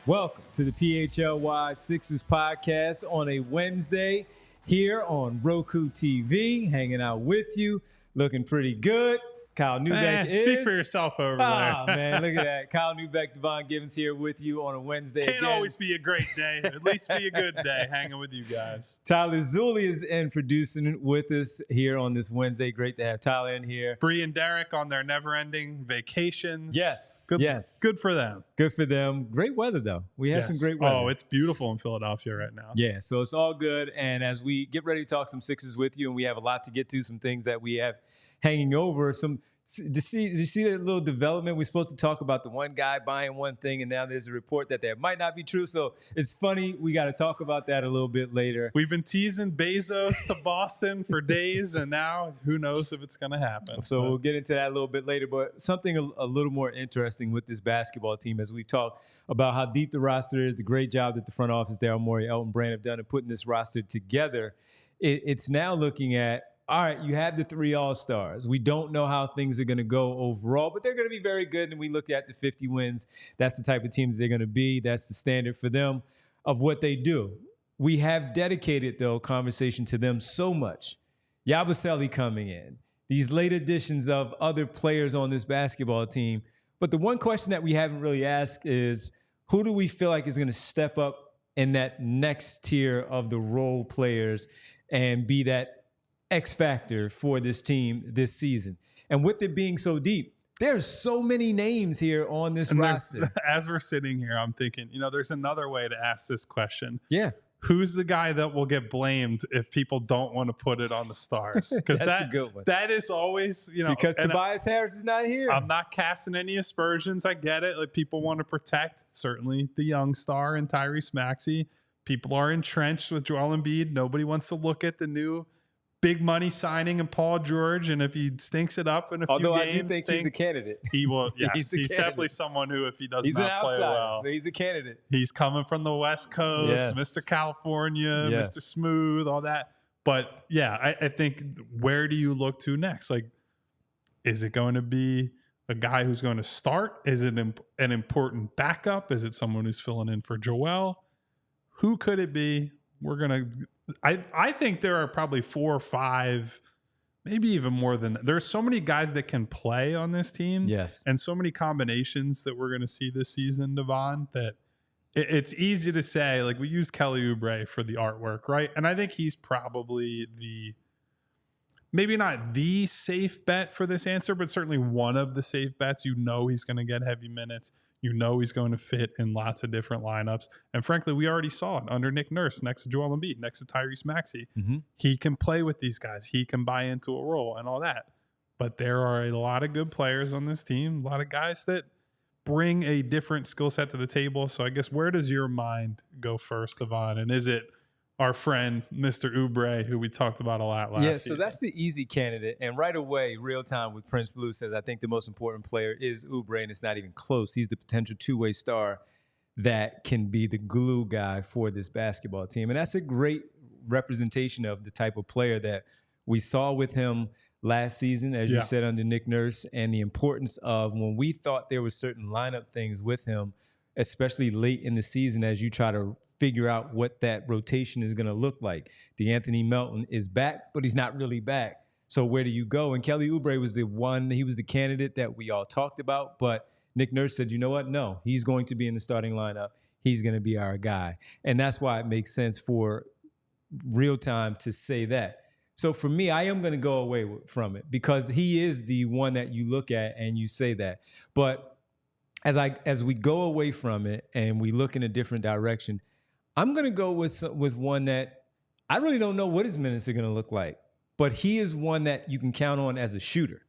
Welcome to the PHLY Sixers podcast on a Wednesday here on Roku TV. Hanging out with you, looking pretty good. Kyle Neubeck is. Speak for yourself over there. Oh, man, look at that. Kyle Neubeck, Devon Gibbons here with you on a Wednesday. Can't again. always be a great day. At least be a good day hanging with you guys. Tyler Zulli is in producing with us here on this Wednesday. Great to have Tyler in here. Bree and Derek on their never-ending vacations. Yes. Good, yes. Good for them. Good for them. Great weather, though. We have some great weather. Oh, it's beautiful in Philadelphia right now. Yeah, so it's all good. And as we get ready to talk some Sixers with you, and we have a lot to get to, some things that we have hanging over, did you see that little development? We're supposed to talk about the one guy buying one thing, and now there's a report that might not be true. So it's funny. We got to talk about that a little bit later. We've been teasing Bezos to Boston for days, and now who knows if it's going to happen. So we'll get into that a little bit later. But something a little more interesting with this basketball team, as we've talked about how deep the roster is, the great job that the front office, Daryl Morey, Elton Brand have done in putting this roster together. It's now looking at, all right, you have the 3 All-Stars. We don't know how things are going to go overall, but they're going to be very good. And we look at the 50 wins. That's the type of teams they're going to be. That's the standard for them of what they do. We have dedicated, though, conversation to them so much. Yabusele coming in, these late additions of other players on this basketball team. But the one question that we haven't really asked is, who do we feel like is going to step up in that next tier of the role players and be that X factor for this team this season? And with it being so deep, there's so many names here on this roster. As we're sitting here, I'm thinking, there's another way to ask this question. Yeah. Who's the guy that will get blamed if people don't want to put it on the stars? Because that's a good one. That is always, because Tobias Harris is not here. I'm not casting any aspersions. I get it. Like, people want to protect certainly the young star and Tyrese Maxey. People are entrenched with Joel Embiid. Nobody wants to look at the new big money signing and Paul George, and if he stinks it up in a few games, I do think he's a candidate. He will. Yes, he's definitely someone who, if he does not play well, so he's a candidate. He's coming from the West Coast, yes. Mr. California, yes. Mr. Smooth, all that. But yeah, I think, where do you look to next? Like, is it going to be a guy who's going to start? Is it an important backup? Is it someone who's filling in for Joel? Who could it be? We're gonna. I think there are probably 4 or 5, maybe even more than that. There's so many guys that can play on this team. Yes. And so many combinations that we're going to see this season, Devon, that it's easy to say, like, we use Kelly Oubre for the artwork, right? And I think he's probably maybe not the safe bet for this answer, but certainly one of the safe bets. He's going to get heavy minutes. He's going to fit in lots of different lineups. And frankly, we already saw it under Nick Nurse next to Joel Embiid, next to Tyrese Maxey. Mm-hmm. He can play with these guys. He can buy into a role and all that. But there are a lot of good players on this team, a lot of guys that bring a different skill set to the table. So I guess, where does your mind go first, Devon? And is it our friend, Mr. Oubre, who we talked about a lot last season? So that's the easy candidate. And right away, real time with Prince Blue says, I think the most important player is Oubre, and it's not even close. He's the potential two-way star that can be the glue guy for this basketball team. And that's a great representation of the type of player that we saw with him last season, as you said, under Nick Nurse, and the importance of when we thought there were certain lineup things with him, especially late in the season, as you try to figure out what that rotation is going to look like. DeAnthony Melton is back, but he's not really back. So where do you go? And Kelly Oubre was the one, he was the candidate that we all talked about, but Nick Nurse said, you know what? No, he's going to be in the starting lineup. He's going to be our guy. And that's why it makes sense for real time to say that. So for me, I am going to go away from it because he is the one that you look at and you say that. But as we go away from it and we look in a different direction, I'm going to go with one that I really don't know what his minutes are going to look like, but he is one that you can count on as a shooter,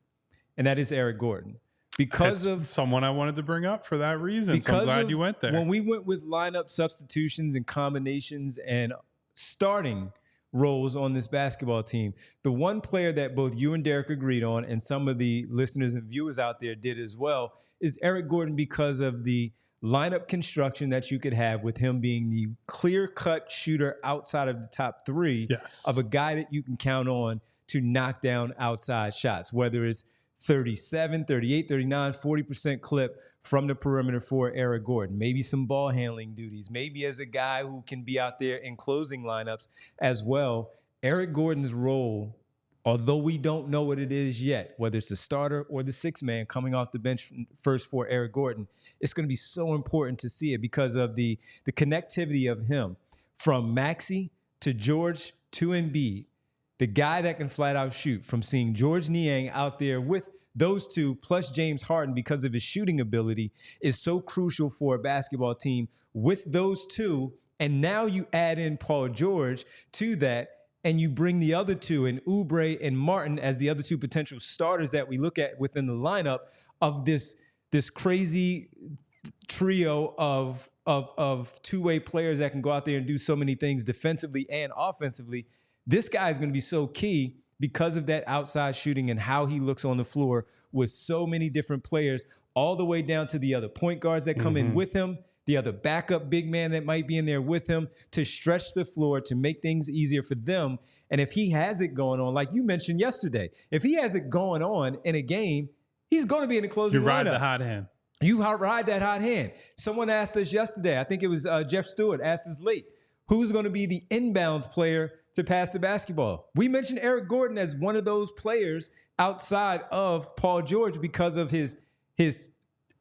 and that is Eric Gordon. Because of someone I wanted to bring up for that reason. So I'm glad you went there. When we went with lineup substitutions and combinations and starting roles on this basketball team, the one player that both you and Derek agreed on, and some of the listeners and viewers out there did as well, is Eric Gordon, because of the lineup construction that you could have with him being the clear-cut shooter outside of the top 3 of a guy that you can count on to knock down outside shots, whether it's 37, 38, 39, 40% clip from the perimeter for Eric Gordon, maybe some ball handling duties, maybe as a guy who can be out there in closing lineups as well. Eric Gordon's role, although we don't know what it is yet, whether it's the starter or the sixth man coming off the bench first for Eric Gordon, it's going to be so important to see it because of the connectivity of him from Maxey to George to Embiid, the guy that can flat out shoot, from seeing George Niang out there with those two plus James Harden because of his shooting ability is so crucial for a basketball team with those two. And now you add in Paul George to that, and you bring the other two, and Oubre and Martin as the other two potential starters that we look at within the lineup of this crazy trio of two-way players that can go out there and do so many things defensively and offensively. This guy is going to be so key because of that outside shooting and how he looks on the floor with so many different players, all the way down to the other point guards that come in with him, the other backup big man that might be in there with him to stretch the floor, to make things easier for them. And if he has it going on, like you mentioned yesterday, if he has it going on in a game, he's going to be in the closing lineup. You ride the hot hand. You ride that hot hand. Someone asked us yesterday, I think it was Jeff Stewart, asked us late, who's going to be the inbounds player to pass the basketball? We mentioned Eric Gordon as one of those players outside of Paul George because of his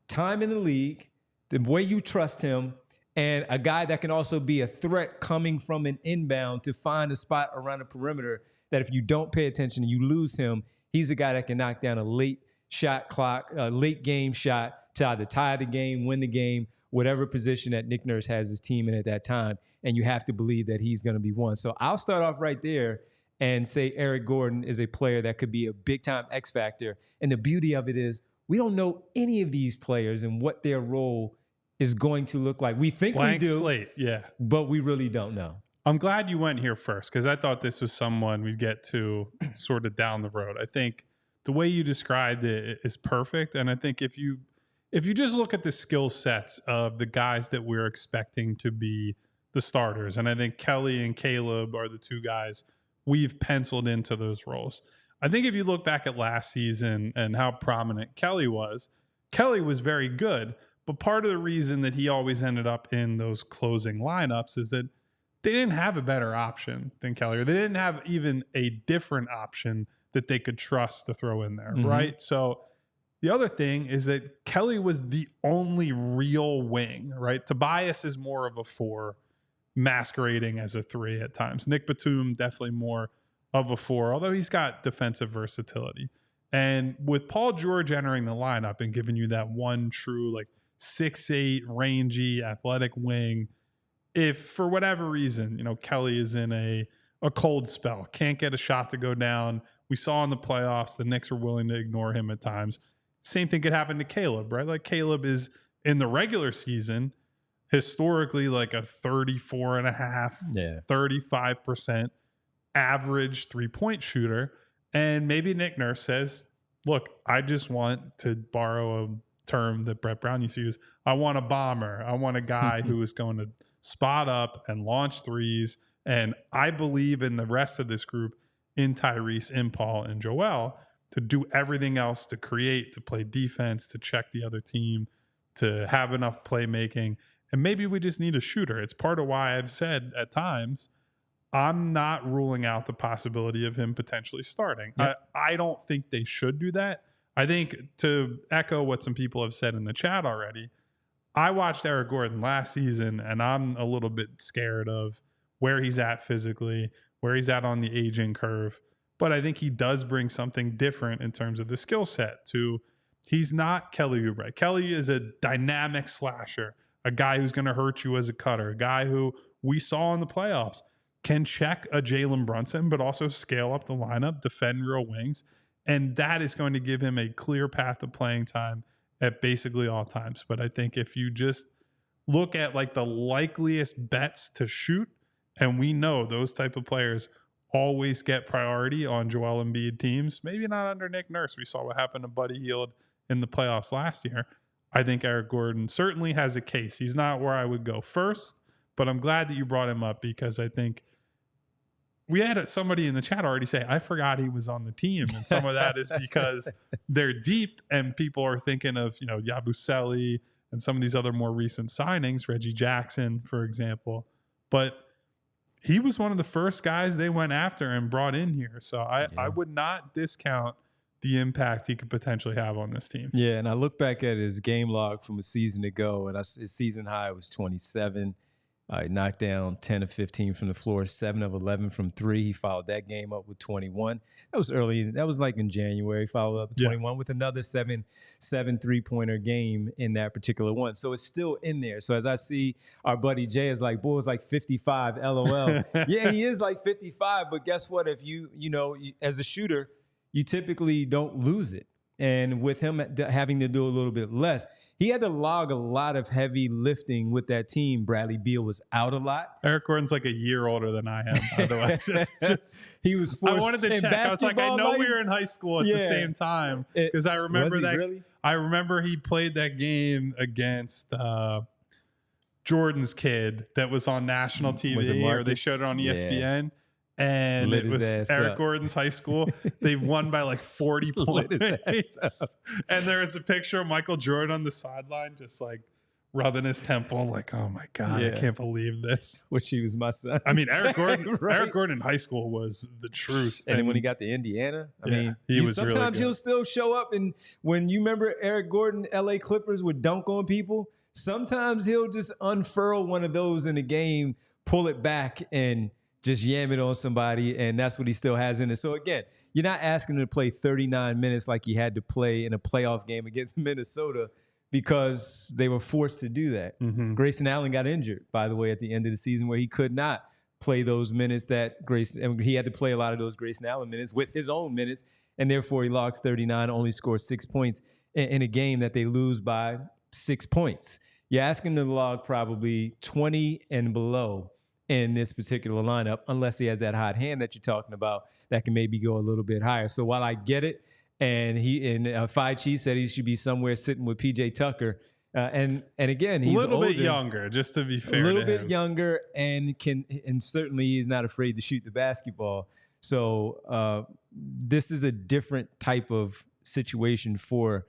time in the league, the way you trust him, and a guy that can also be a threat coming from an inbound to find a spot around the perimeter that if you don't pay attention and you lose him, he's a guy that can knock down a late game shot to either tie the game, win the game, whatever position that Nick Nurse has his team in at that time. And you have to believe that he's going to be one. So I'll start off right there and say Eric Gordon is a player that could be a big-time X factor. And the beauty of it is we don't know any of these players and what their role is going to look like. We think Blank we do, slate, yeah, but we really don't know. I'm glad you went here first because I thought this was someone we'd get to sort of down the road. I think the way you described it is perfect. And I think if you just look at the skill sets of the guys that we're expecting to be the starters, and I think Kelly and Caleb are the two guys we've penciled into those roles. I think if you look back at last season and how prominent Kelly was very good, but part of the reason that he always ended up in those closing lineups is that they didn't have a better option than Kelly, or they didn't have even a different option that they could trust to throw in there, right? So the other thing is that Kelly was the only real wing, right? Tobias is more of a 4, masquerading as a 3 at times. Nick Batum, definitely more of a 4, although he's got defensive versatility. And with Paul George entering the lineup and giving you that one true, like 6'8", rangy, athletic wing, if for whatever reason, Kelly is in a cold spell, can't get a shot to go down. We saw in the playoffs, the Knicks were willing to ignore him at times. Same thing could happen to Caleb, right? Like Caleb is in the regular season, historically like a 34.5%, 35% average 3-point shooter. And maybe Nick Nurse says, look, I just want to borrow a term that Brett Brown used to use. I want a bomber. I want a guy who is going to spot up and launch threes. And I believe in the rest of this group, in Tyrese, in Paul, and Joel, to do everything else, to create, to play defense, to check the other team, to have enough playmaking. And maybe we just need a shooter. It's part of why I've said at times, I'm not ruling out the possibility of him potentially starting. Yep. I don't think they should do that. I think, to echo what some people have said in the chat already, I watched Eric Gordon last season, and I'm a little bit scared of where he's at physically, where he's at on the aging curve. But I think he does bring something different in terms of the skill set. He's not Kelly Oubre. Kelly is a dynamic slasher, a guy who's going to hurt you as a cutter, a guy who we saw in the playoffs can check a Jalen Brunson, but also scale up the lineup, defend real wings. And that is going to give him a clear path of playing time at basically all times. But I think if you just look at like the likeliest bets to shoot, and we know those type of players always get priority on Joel Embiid teams, maybe not under Nick Nurse. We saw what happened to Buddy Hield in the playoffs last year. I think Eric Gordon certainly has a case. He's not where I would go first, but I'm glad that you brought him up because I think we had somebody in the chat already say, I forgot he was on the team. And some of that is because they're deep and people are thinking of, Yabusele and some of these other more recent signings, Reggie Jackson, for example. But he was one of the first guys they went after and brought in here. So I would not discount the impact he could potentially have on this team. Yeah, and I look back at his game log from a season ago, and his season high was 27. He knocked down 10 of 15 from the floor, 7 of 11 from 3. He followed that game up with 21. That was early. That was like in January. Followed up with 21 with another 7 3-pointer game in that particular one. So it's still in there. So as I see our buddy Jay is like, boy, it's like 55, LOL. Yeah, he is like 55. But guess what? If you as a shooter, you typically don't lose it. And with him having to do a little bit less, he had to log a lot of heavy lifting with that team. Bradley Beal was out a lot. Eric Gordon's like a year older than I am, by the way. Just he was forced. I wanted to check. I was like, I know we were in high school at the same time because I remember that. Really? I remember he played that game against Jordan's kid that was on national TV, or they showed it on ESPN. And it was Eric Gordon's high school. They won by like 40 points. And there was a picture of Michael Jordan on the sideline, just like rubbing his temple, like, oh my God, I can't believe this. Which he was my son. I mean, Eric Gordon, right? Eric Gordon in high school was the truth. And then when he got to Indiana, I mean, he was sometimes really good. He'll still show up. And when you remember Eric Gordon, LA Clippers would dunk on people, sometimes he'll just unfurl one of those in the game, pull it back, and just yam it on somebody, and that's what he still has in it. So again, you're not asking him to play 39 minutes like he had to play in a playoff game against Minnesota because they were forced to do that. Mm-hmm. Grayson Allen got injured, by the way, at the end of the season where he could not play those minutes he had to play a lot of those Grayson Allen minutes with his own minutes, and therefore he logs 39, only scores 6 points in a game that they lose by 6 points. You're asking him to log probably 20 and below in this particular lineup, unless he has that hot hand that you're talking about that can maybe go a little bit higher. So while I get it, and PHLY said he should be somewhere sitting with PJ Tucker, and again, he's a little older, bit younger, just to be fair. A little bit younger, and certainly he's not afraid to shoot the basketball. So this is a different type of situation for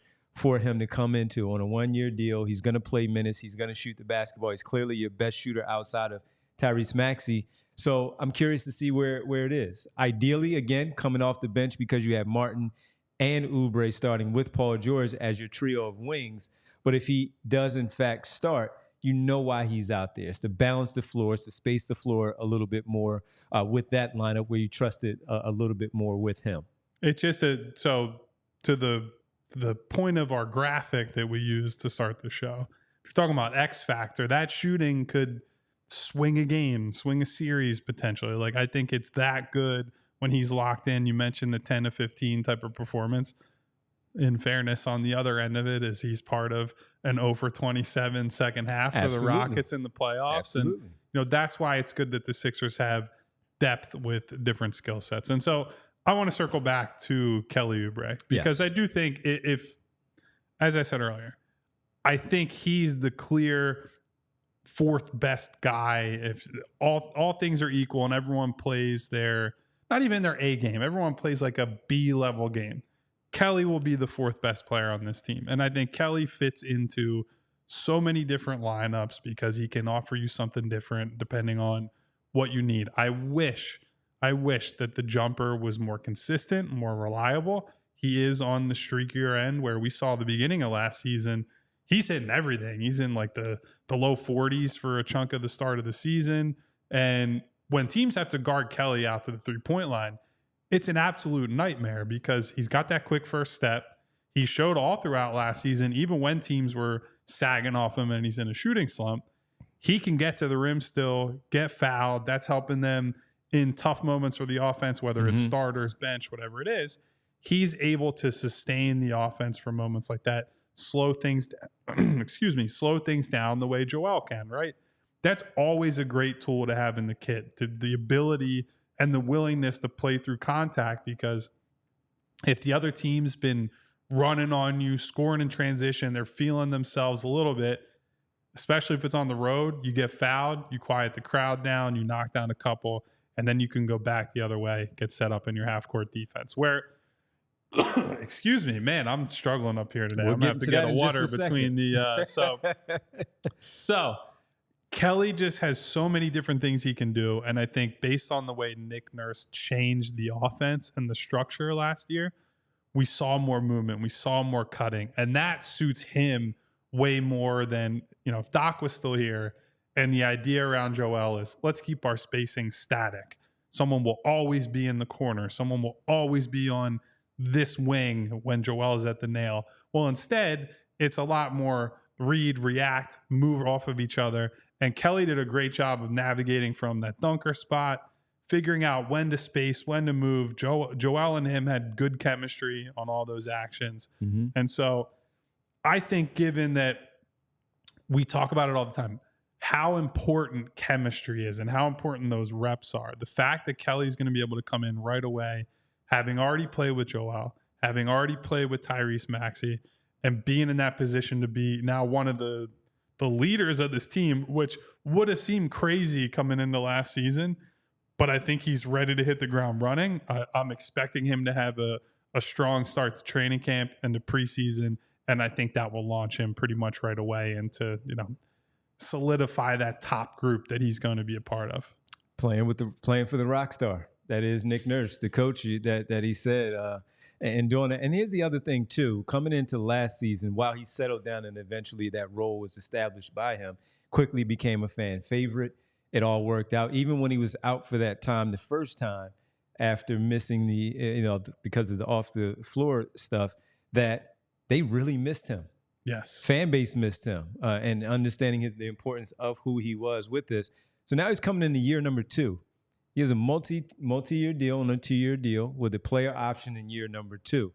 him to come into on a 1-year deal. He's going to play minutes. He's going to shoot the basketball. He's clearly your best shooter outside of Tyrese Maxey. So I'm curious to see where it is. Ideally, again, coming off the bench because you have Martin and Oubre starting with Paul George as your trio of wings. But if he does, in fact, start, you know why he's out there. It's to balance the floor. It's to space the floor a little bit more with that lineup where you trust it a little bit more with him. It's just so to the point of our graphic that we use to start the show, if you're talking about X factor, that shooting could swing a game, swing a series potentially. Like, I think it's that good when he's locked in. You mentioned the 10 to 15 type of performance. In fairness, on the other end of it is he's part of an 0 for 27 second half for the Rockets in the playoffs. Absolutely. And that's why it's good that the Sixers have depth with different skill sets. And so I want to circle back to Kelly Oubre because I do think if, as I said earlier, I think he's the clear fourth best guy. If all things are equal and everyone plays not even their A game, everyone plays like a B level game, Kelly will be the fourth best player on this team. And I think Kelly fits into so many different lineups because he can offer you something different depending on what you need. I wish that the jumper was more consistent, more reliable. He is on the streakier end where we saw the beginning of last season. He's hitting everything. He's in like the low 40s for a chunk of the start of the season. And when teams have to guard Kelly out to the 3-point line, it's an absolute nightmare because he's got that quick first step. He showed all throughout last season, even when teams were sagging off him and he's in a shooting slump, he can get to the rim still, get fouled. That's helping them in tough moments for the offense, whether it's starters, bench, whatever it is. He's able to sustain the offense for moments like that, slow things down, slow things down the way Joel can, right? That's always a great tool to have in the kit, the ability and the willingness to play through contact, because if the other team's been running on you, scoring in transition, they're feeling themselves a little bit, especially if it's on the road, you get fouled, you quiet the crowd down, you knock down a couple. and then you can go back the other way, get set up in your half-court defense. Where, excuse me, man, I'm struggling up here today. I'm going to have to get a water between the so Kelly just has so many different things he can do, and I think based on the way Nick Nurse changed the offense and the structure last year, we saw more movement, we saw more cutting, and that suits him way more than, if Doc was still here and the idea around Joel is let's keep our spacing static. Someone will always be in the corner. Someone will always be on this wing when Joel is at the nail. Well, instead, it's a lot more read, react, move off of each other. And Kelly did a great job of navigating from that dunker spot, figuring out when to space, when to move. Joel and him had good chemistry on all those actions. Mm-hmm. And so I think, given that we talk about it all the time, how important chemistry is and how important those reps are, the fact that Kelly's going to be able to come in right away, having already played with Joel, having already played with Tyrese Maxey, and being in that position to be now one of the leaders of this team, which would have seemed crazy coming into last season, but I think he's ready to hit the ground running. I'm expecting him to have a strong start to training camp and the preseason, and I think that will launch him pretty much right away into, solidify that top group that he's going to be a part of. Playing for the rock star that is Nick Nurse, the coach that he said, and doing it. And here's the other thing too: coming into last season, while he settled down and eventually that role was established by him, quickly became a fan favorite. It all worked out. Even when he was out for that time, the first time after missing because of the off the floor stuff, that they really missed him. Yes. Fan base missed him, and understanding the importance of who he was with this. So now he's coming into year number 2. He has a multi-year deal and a 2-year deal with a player option in year number 2.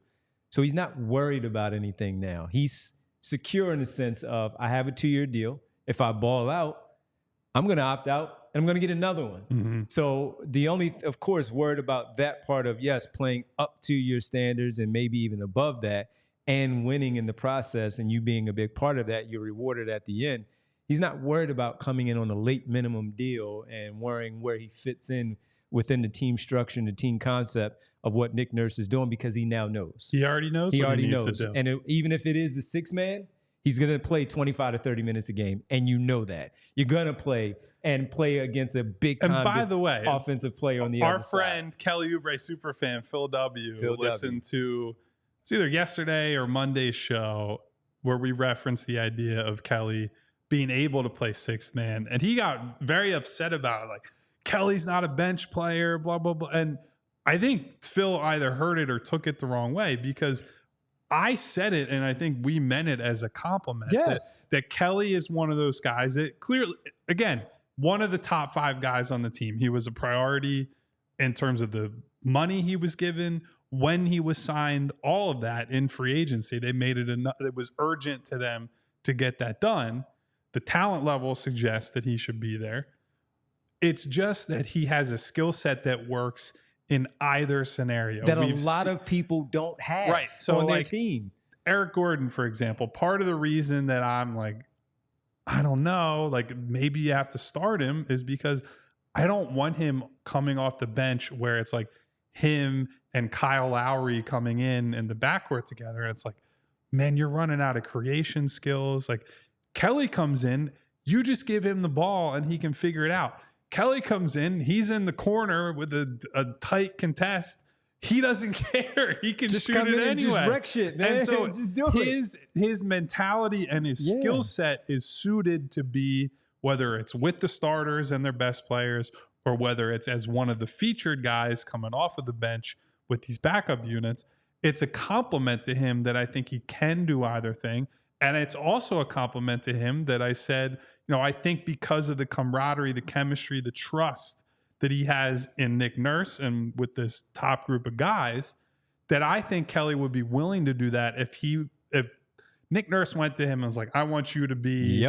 So he's not worried about anything now. He's secure in the sense of, I have a 2-year deal. If I ball out, I'm going to opt out and I'm going to get another one. Mm-hmm. So the only, of course, worried about that part of, yes, playing up to your standards and maybe even above that and winning in the process, and you being a big part of that, you're rewarded at the end. He's not worried about coming in on a late minimum deal and worrying where he fits in within the team structure and the team concept of what Nick Nurse is doing, because he now knows. He already knows what he needs to do. And even if it is the 6 man, he's going to play 25 to 30 minutes a game, and you know that. You're going to play against a big-time offensive player on the other side. Our friend, Kelly Oubre superfan, Phil W., listened to, it's either yesterday or Monday's show, where we referenced the idea of Kelly being able to play 6 man. And he got very upset about it. Like, Kelly's not a bench player, blah, blah, blah. And I think Phil either heard it or took it the wrong way, because I said it, and I think we meant it as a compliment. Yes. That Kelly is one of those guys that clearly, again, one of the top 5 guys on the team. He was a priority in terms of the money he was given, when he was signed, all of that in free agency. They made it enough. It was urgent to them to get that done. The talent level suggests that he should be there. It's just that he has a skill set that works in either scenario. That a lot of people don't have on their team. Eric Gordon, for example, part of the reason that I'm like, I don't know, like maybe you have to start him, is because I don't want him coming off the bench where it's like him and Kyle Lowry coming in the backcourt together. And it's like, man, you're running out of creation skills. Like, Kelly comes in, you just give him the ball and he can figure it out. Kelly comes in, he's in the corner with a tight contest. He doesn't care. He can just shoot it anyway. Just wreck shit, man. And so just do his mentality and his skill set is suited to be, whether it's with the starters and their best players, or whether it's as one of the featured guys coming off of the bench with these backup units. It's a compliment to him that I think he can do either thing. And it's also a compliment to him that I said, I think because of the camaraderie, the chemistry, the trust that he has in Nick Nurse and with this top group of guys, that I think Kelly would be willing to do that if Nick Nurse went to him and was like, I want you to be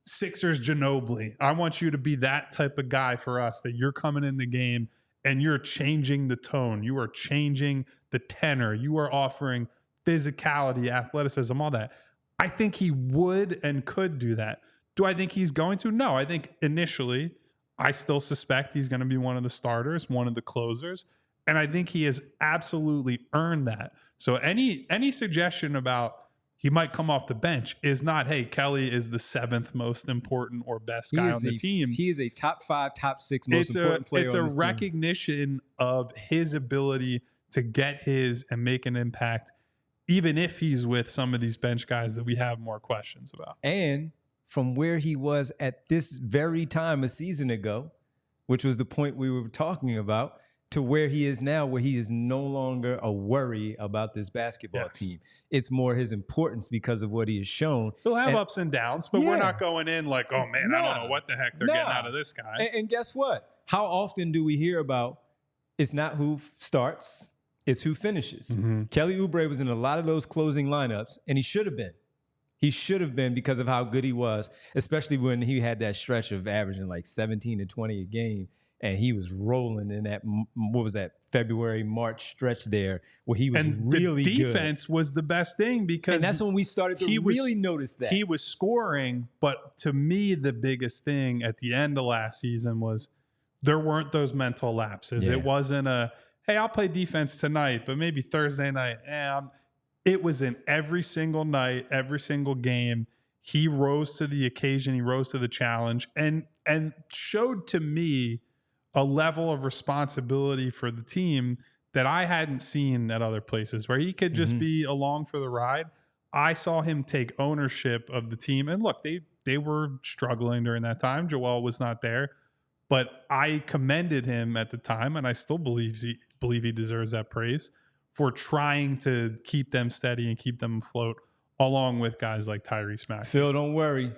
Sixers Ginobili. I want you to be that type of guy for us, that you're coming in the game and you're changing the tone. You are changing the tenor. You are offering physicality, athleticism, all that. I think he would and could do that. Do I think he's going to? No, I think initially I still suspect he's going to be one of the starters, one of the closers, and I think he has absolutely earned that. So any suggestion about he might come off the bench is not, hey, Kelly is the 7th most important or best guy on the team. He is a top 5, top 6 most important player on this team. It's a recognition of his ability to get his and make an impact, even if he's with some of these bench guys that we have more questions about. And from where he was at this very time a season ago, which was the point we were talking about, to where he is now, where he is no longer a worry about this basketball team. It's more his importance because of what he has shown. He'll have ups and downs, but we're not going in like, oh, man, I don't know what the heck they're getting out of this guy. And guess what? How often do we hear about it's not who starts, it's who finishes? Mm-hmm. Kelly Oubre was in a lot of those closing lineups, and he should have been. He should have been because of how good he was, especially when he had that stretch of averaging like 17 to 20 a game. And he was rolling in that, what was that, February, March stretch there where he was really good. And the defense was the best thing because... And that's when we started to really notice that. He was scoring, but to me, the biggest thing at the end of last season was there weren't those mental lapses. Yeah. It wasn't a, hey, I'll play defense tonight, but maybe Thursday night. It was in every single night, every single game. He rose to the occasion. He rose to the challenge and showed to me a level of responsibility for the team that I hadn't seen at other places, where he could just be along for the ride. I saw him take ownership of the team. And look, they were struggling during that time. Joel was not there. But I commended him at the time, and I still believe he deserves that praise for trying to keep them steady and keep them afloat, along with guys like Tyrese Maxey. Phil, don't worry.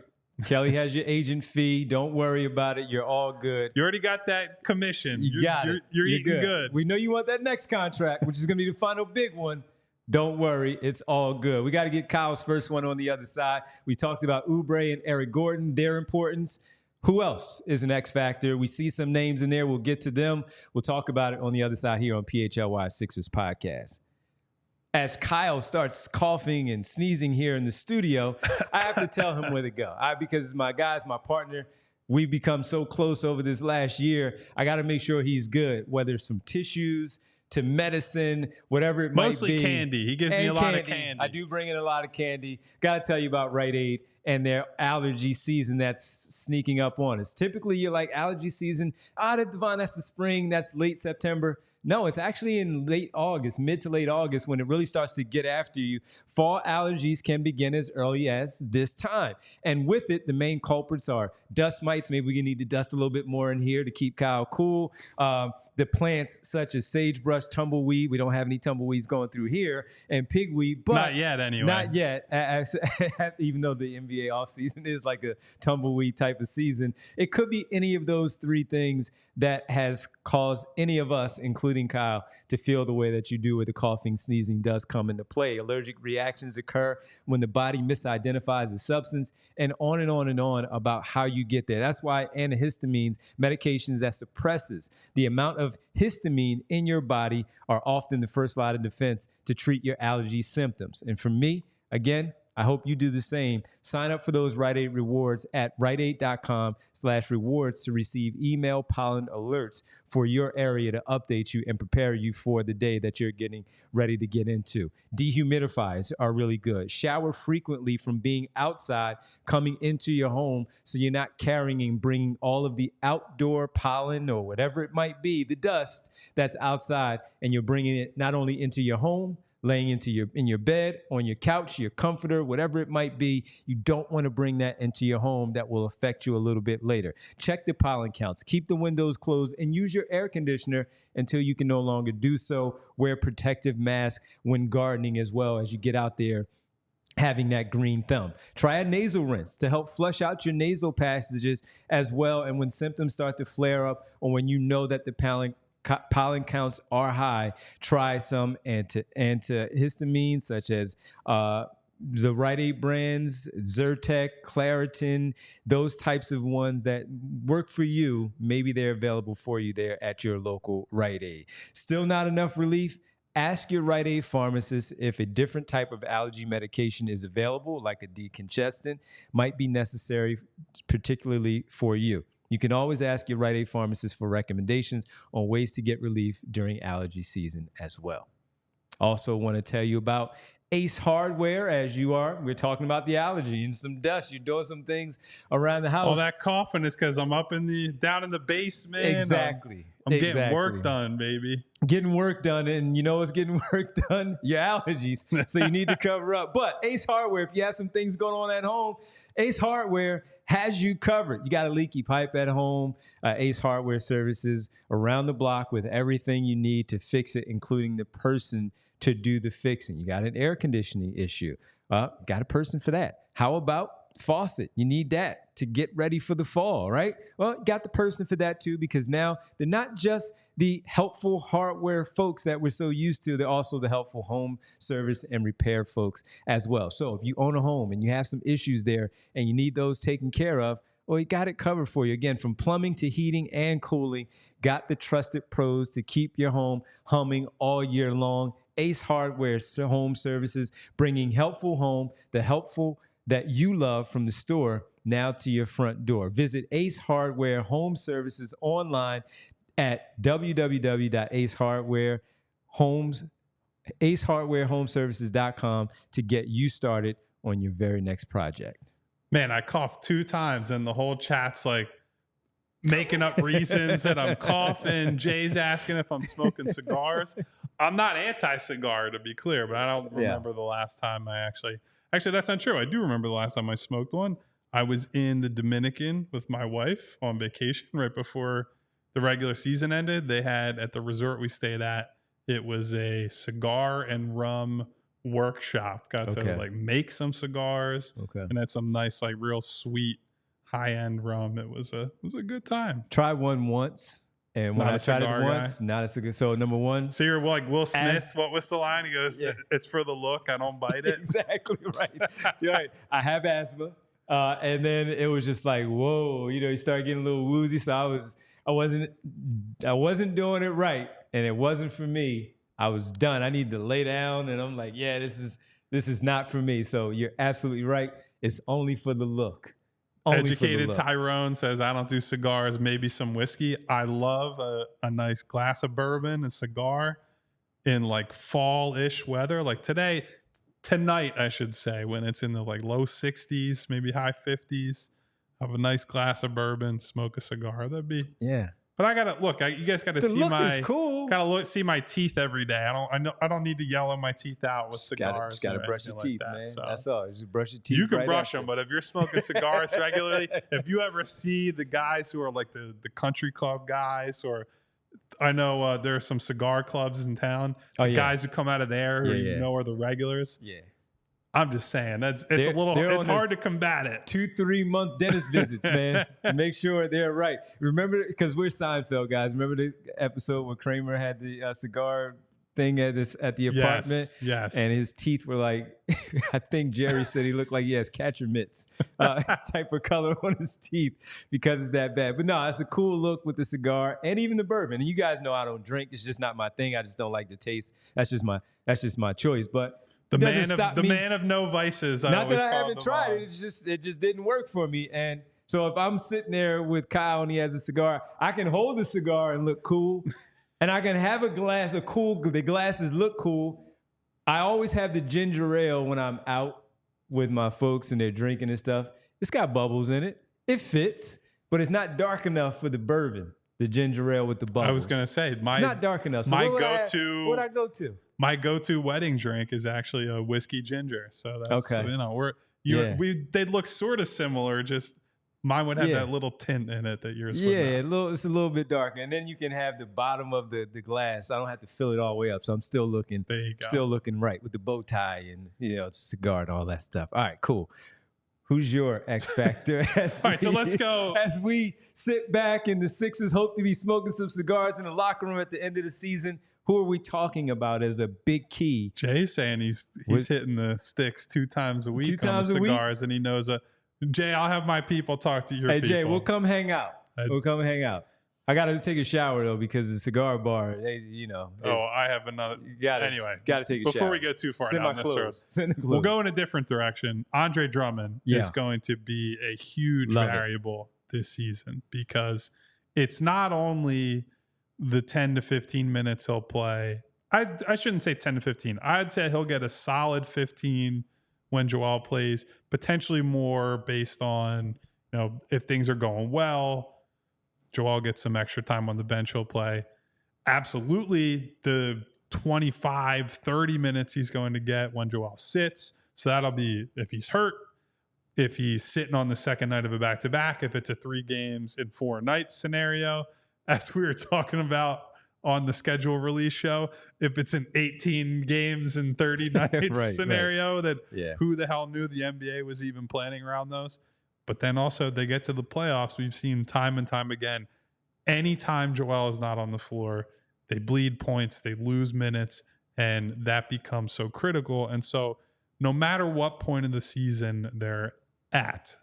Kelly has your agent fee. Don't worry about it. You're all good. You already got that commission. You're eating good. We know you want that next contract, which is going to be the final big one. Don't worry. It's all good. We got to get Kyle's first one on the other side. We talked about Oubre and Eric Gordon, their importance. Who else is an X factor? We see some names in there. We'll get to them. We'll talk about it on the other side here on PHLY Sixers Podcast. As Kyle starts coughing and sneezing here in the studio, I have to tell him where to go. Because my guy's my partner. We've become so close over this last year. I got to make sure he's good, whether it's from tissues to medicine, whatever it might be. Mostly candy. He gives me a lot of candy. I do bring in a lot of candy. Got to tell you about Rite Aid and their allergy season that's sneaking up on us. Typically, you're like, allergy season, Devon, that's the spring, that's late September. No, it's actually in late August, mid to late August, when it really starts to get after you. Fall allergies can begin as early as this time. And with it, the main culprits are dust mites. Maybe we need to dust a little bit more in here to keep Kyle cool. The plants such as sagebrush, tumbleweed. We don't have any tumbleweeds going through here. And pigweed. But not yet, anyway. Not yet. Even though the NBA offseason is like a tumbleweed type of season. It could be any of those three things that has caused any of us, including Kyle, to feel the way that you do with the coughing, sneezing does come into play. Allergic reactions occur when the body misidentifies the substance, and on and on and on about how you get there. That's why antihistamines, medications that suppresses the amount of histamine in your body, are often the first line of defense to treat your allergy symptoms. And for me, again, I hope you do the same. Sign up for those Rite Aid rewards at riteaid.com/rewards to receive email pollen alerts for your area to update you and prepare you for the day that you're getting ready to get into. Dehumidifiers are really good. Shower frequently from being outside, coming into your home, so you're not carrying and bringing all of the outdoor pollen or whatever it might be, the dust that's outside, and you're bringing it not only into your home, laying in your bed, on your couch, your comforter, whatever it might be. You don't want to bring that into your home. That will affect you a little bit later. Check the pollen counts. Keep the windows closed and use your air conditioner until you can no longer do so. Wear protective masks when gardening as well as you get out there having that green thumb. Try a nasal rinse to help flush out your nasal passages as well. And when symptoms start to flare up, or when you know that the pollen counts are high, try some antihistamines such as the Rite Aid brands, Zyrtec, Claritin, those types of ones that work for you. Maybe they're available for you there at your local Rite Aid. Still not enough relief? Ask your Rite Aid pharmacist if a different type of allergy medication is available, like a decongestant, might be necessary, particularly for you. You can always ask your Rite Aid pharmacist for recommendations on ways to get relief during allergy season as well. Also want to tell you about Ace Hardware, as we're talking about the allergy and some dust. You're doing some things around the house. All that coughing is because I'm down in the basement. Exactly. I'm getting work done, baby. Getting work done, and you know what's getting work done? Your allergies. So you need to cover up. But Ace Hardware, if you have some things going on at home, Ace Hardware has you covered. You got a leaky pipe at home, Ace Hardware services around the block with everything you need to fix it, including the person to do the fixing. You got an air conditioning issue. Got a person for that. How about faucet? You need that to get ready for the fall, right? Well, got the person for that too, because now they're not just the helpful hardware folks that we're so used to. They're also the helpful home service and repair folks as well. So if you own a home and you have some issues there and you need those taken care of, well, you got it covered for you. Again, from plumbing to heating and cooling, got the trusted pros to keep your home humming all year long. Ace Hardware Home Services, bringing helpful home, the helpful that you love from the store now to your front door. Visit Ace Hardware Home Services online at www.acehardwarehomeservices.com to get you started on your very next project. Man, I coughed 2 times and the whole chat's like making up reasons that I'm coughing. Jay's asking if I'm smoking cigars. I'm not anti-cigar, to be clear, but I don't remember the last time I actually, that's not true. I do remember the last time I smoked one. I was in the Dominican with my wife on vacation right before the regular season ended. They had, at the resort we stayed at, it was a cigar and rum workshop. Got to like make some cigars and had some nice, like real sweet high-end rum. It was a good time. Try one once. And when I tried it once, not a cigar. So number one. So you're like Will Smith. What was the line? He goes, "It's for the look. I don't bite it." Exactly right. You're right. I have asthma, and then it was just like, whoa. You started getting a little woozy. So I wasn't doing it right, and it wasn't for me. I was done. I need to lay down, and I'm like, yeah, this is not for me. So you're absolutely right. It's only for the look. Educated Tyrone says, I don't do cigars, maybe some whiskey. I love a nice glass of bourbon, a cigar in like fall-ish weather. Like tonight, I should say, when it's in the like low 60s, maybe high 50s, have a nice glass of bourbon, smoke a cigar. That'd be But I gotta look. You guys gotta see see my teeth every day. I don't need to yellow my teeth out with cigars. Just gotta brush your teeth, man. So that's all. Just brush your teeth. You can brush them, but if you're smoking cigars regularly, if you ever see the guys who are like the country club guys, or I know there are some cigar clubs in town. Guys who come out of there who are the regulars. Yeah. I'm just saying it's hard to combat it. 2-3 month dentist visits, man, to make sure they're right. Remember, because we're Seinfeld guys. Remember the episode where Kramer had the cigar thing at the apartment? Yes. And his teeth were like, I think Jerry said he looked like he has catcher mitts type of color on his teeth because it's that bad. But no, it's a cool look with the cigar and even the bourbon. And you guys know I don't drink. It's just not my thing. I just don't like the taste. That's just my choice. But the man of no vices. Not that I haven't tried it. It just didn't work for me. And so if I'm sitting there with Kyle and he has a cigar, I can hold the cigar and look cool. And I can have a glass of cool. The glasses look cool. I always have the ginger ale when I'm out with my folks and they're drinking and stuff. It's got bubbles in it. It fits, but it's not dark enough for the bourbon. The ginger ale with the bubbles. I was gonna say it's not dark enough. So what would I go to? My go-to wedding drink is actually a whiskey ginger. So that's they look sort of similar. Just mine would have that little tint in it that yours would not. It's a little bit darker, and then you can have the bottom of the glass. I don't have to fill it all the way up, so I'm still looking. There you go. Still looking right with the bow tie and cigar and all that stuff. All right, cool. Who's your X factor? All right, so let's go. As we sit back and the Sixers hope to be smoking some cigars in the locker room at the end of the season, who are we talking about as a big key? Jay's saying he's hitting the sticks 2 times a week on the cigars, and he knows Jay, I'll have my people talk to your people. Hey, Jay, we'll come hang out. I got to take a shower, though, because the cigar bar, I have another. Anyway, got to take a shower. Before we go too far down this road, we'll go in a different direction. Andre Drummond is going to be a huge variable this season, because it's not only the 10 to 15 minutes he'll play. I shouldn't say 10 to 15. I'd say he'll get a solid 15 when Joel plays, potentially more based on, if things are going well, Joel gets some extra time on the bench, he'll play. Absolutely the 25, 30 minutes he's going to get when Joel sits. So that'll be if he's hurt, if he's sitting on the second night of a back-to-back, if it's a 3 games in 4 nights scenario, as we were talking about on the schedule release show, if it's an 18 games in 30 nights scenario, that who the hell knew the NBA was even planning around those? But then also they get to the playoffs. We've seen time and time again, anytime Joel is not on the floor, they bleed points, they lose minutes, and that becomes so critical. And so no matter what point of the season they're at,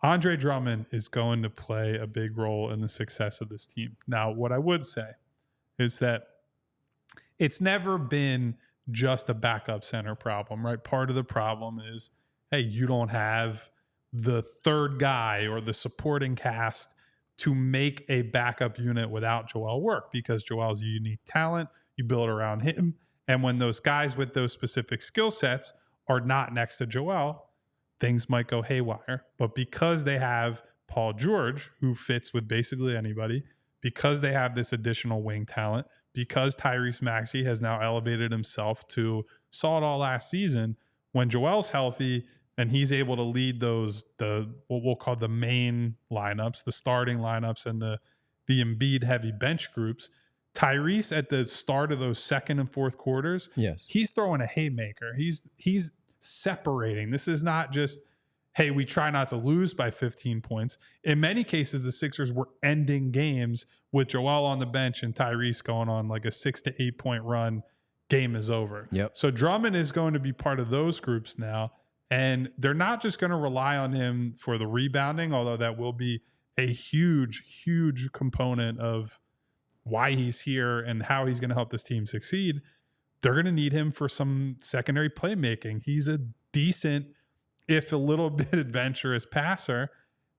Andre Drummond is going to play a big role in the success of this team. Now, what I would say is that it's never been just a backup center problem, right? Part of the problem is, hey, you don't have the third guy or the supporting cast to make a backup unit without Joel work, because Joel's a unique talent. You build around him. And when those guys with those specific skill sets are not next to Joel, things might go haywire. But because they have Paul George, who fits with basically anybody, because they have this additional wing talent, because Tyrese Maxey has now elevated himself to, saw it all last season, when Joel's healthy and he's able to lead the what we'll call the main lineups, the starting lineups, and the Embiid heavy bench groups, Tyrese at the start of those second and fourth quarters, he's throwing a haymaker. He's separating. This is not just, hey, we try not to lose by 15 points. In many cases, the Sixers were ending games with Joel on the bench and Tyrese going on like a 6 to 8 point run. Game is over. So Drummond is going to be part of those groups now. And they're not just going to rely on him for the rebounding, although that will be a huge, huge component of why he's here and how he's going to help this team succeed. They're going to need him for some secondary playmaking. He's a decent, if a little bit adventurous passer.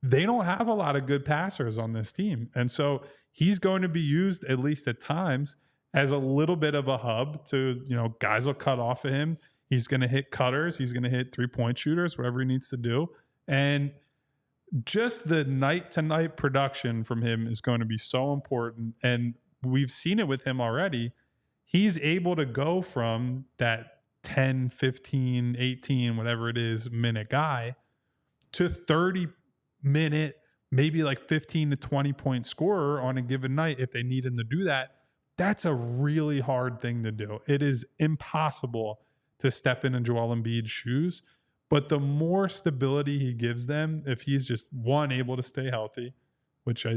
They don't have a lot of good passers on this team. And so he's going to be used, at least at times, as a little bit of a hub to, guys will cut off of him. He's going to hit cutters. He's going to hit 3-point shooters, whatever he needs to do. And just the night-to-night production from him is going to be so important. And we've seen it with him already. He's able to go from that 10, 15, 18, whatever it is, minute guy to 30-minute, maybe like 15 to 20-point scorer on a given night if they need him to do that. That's a really hard thing to do. It is impossible to step in Joel Embiid's shoes, but the more stability he gives them, if he's just able to stay healthy, which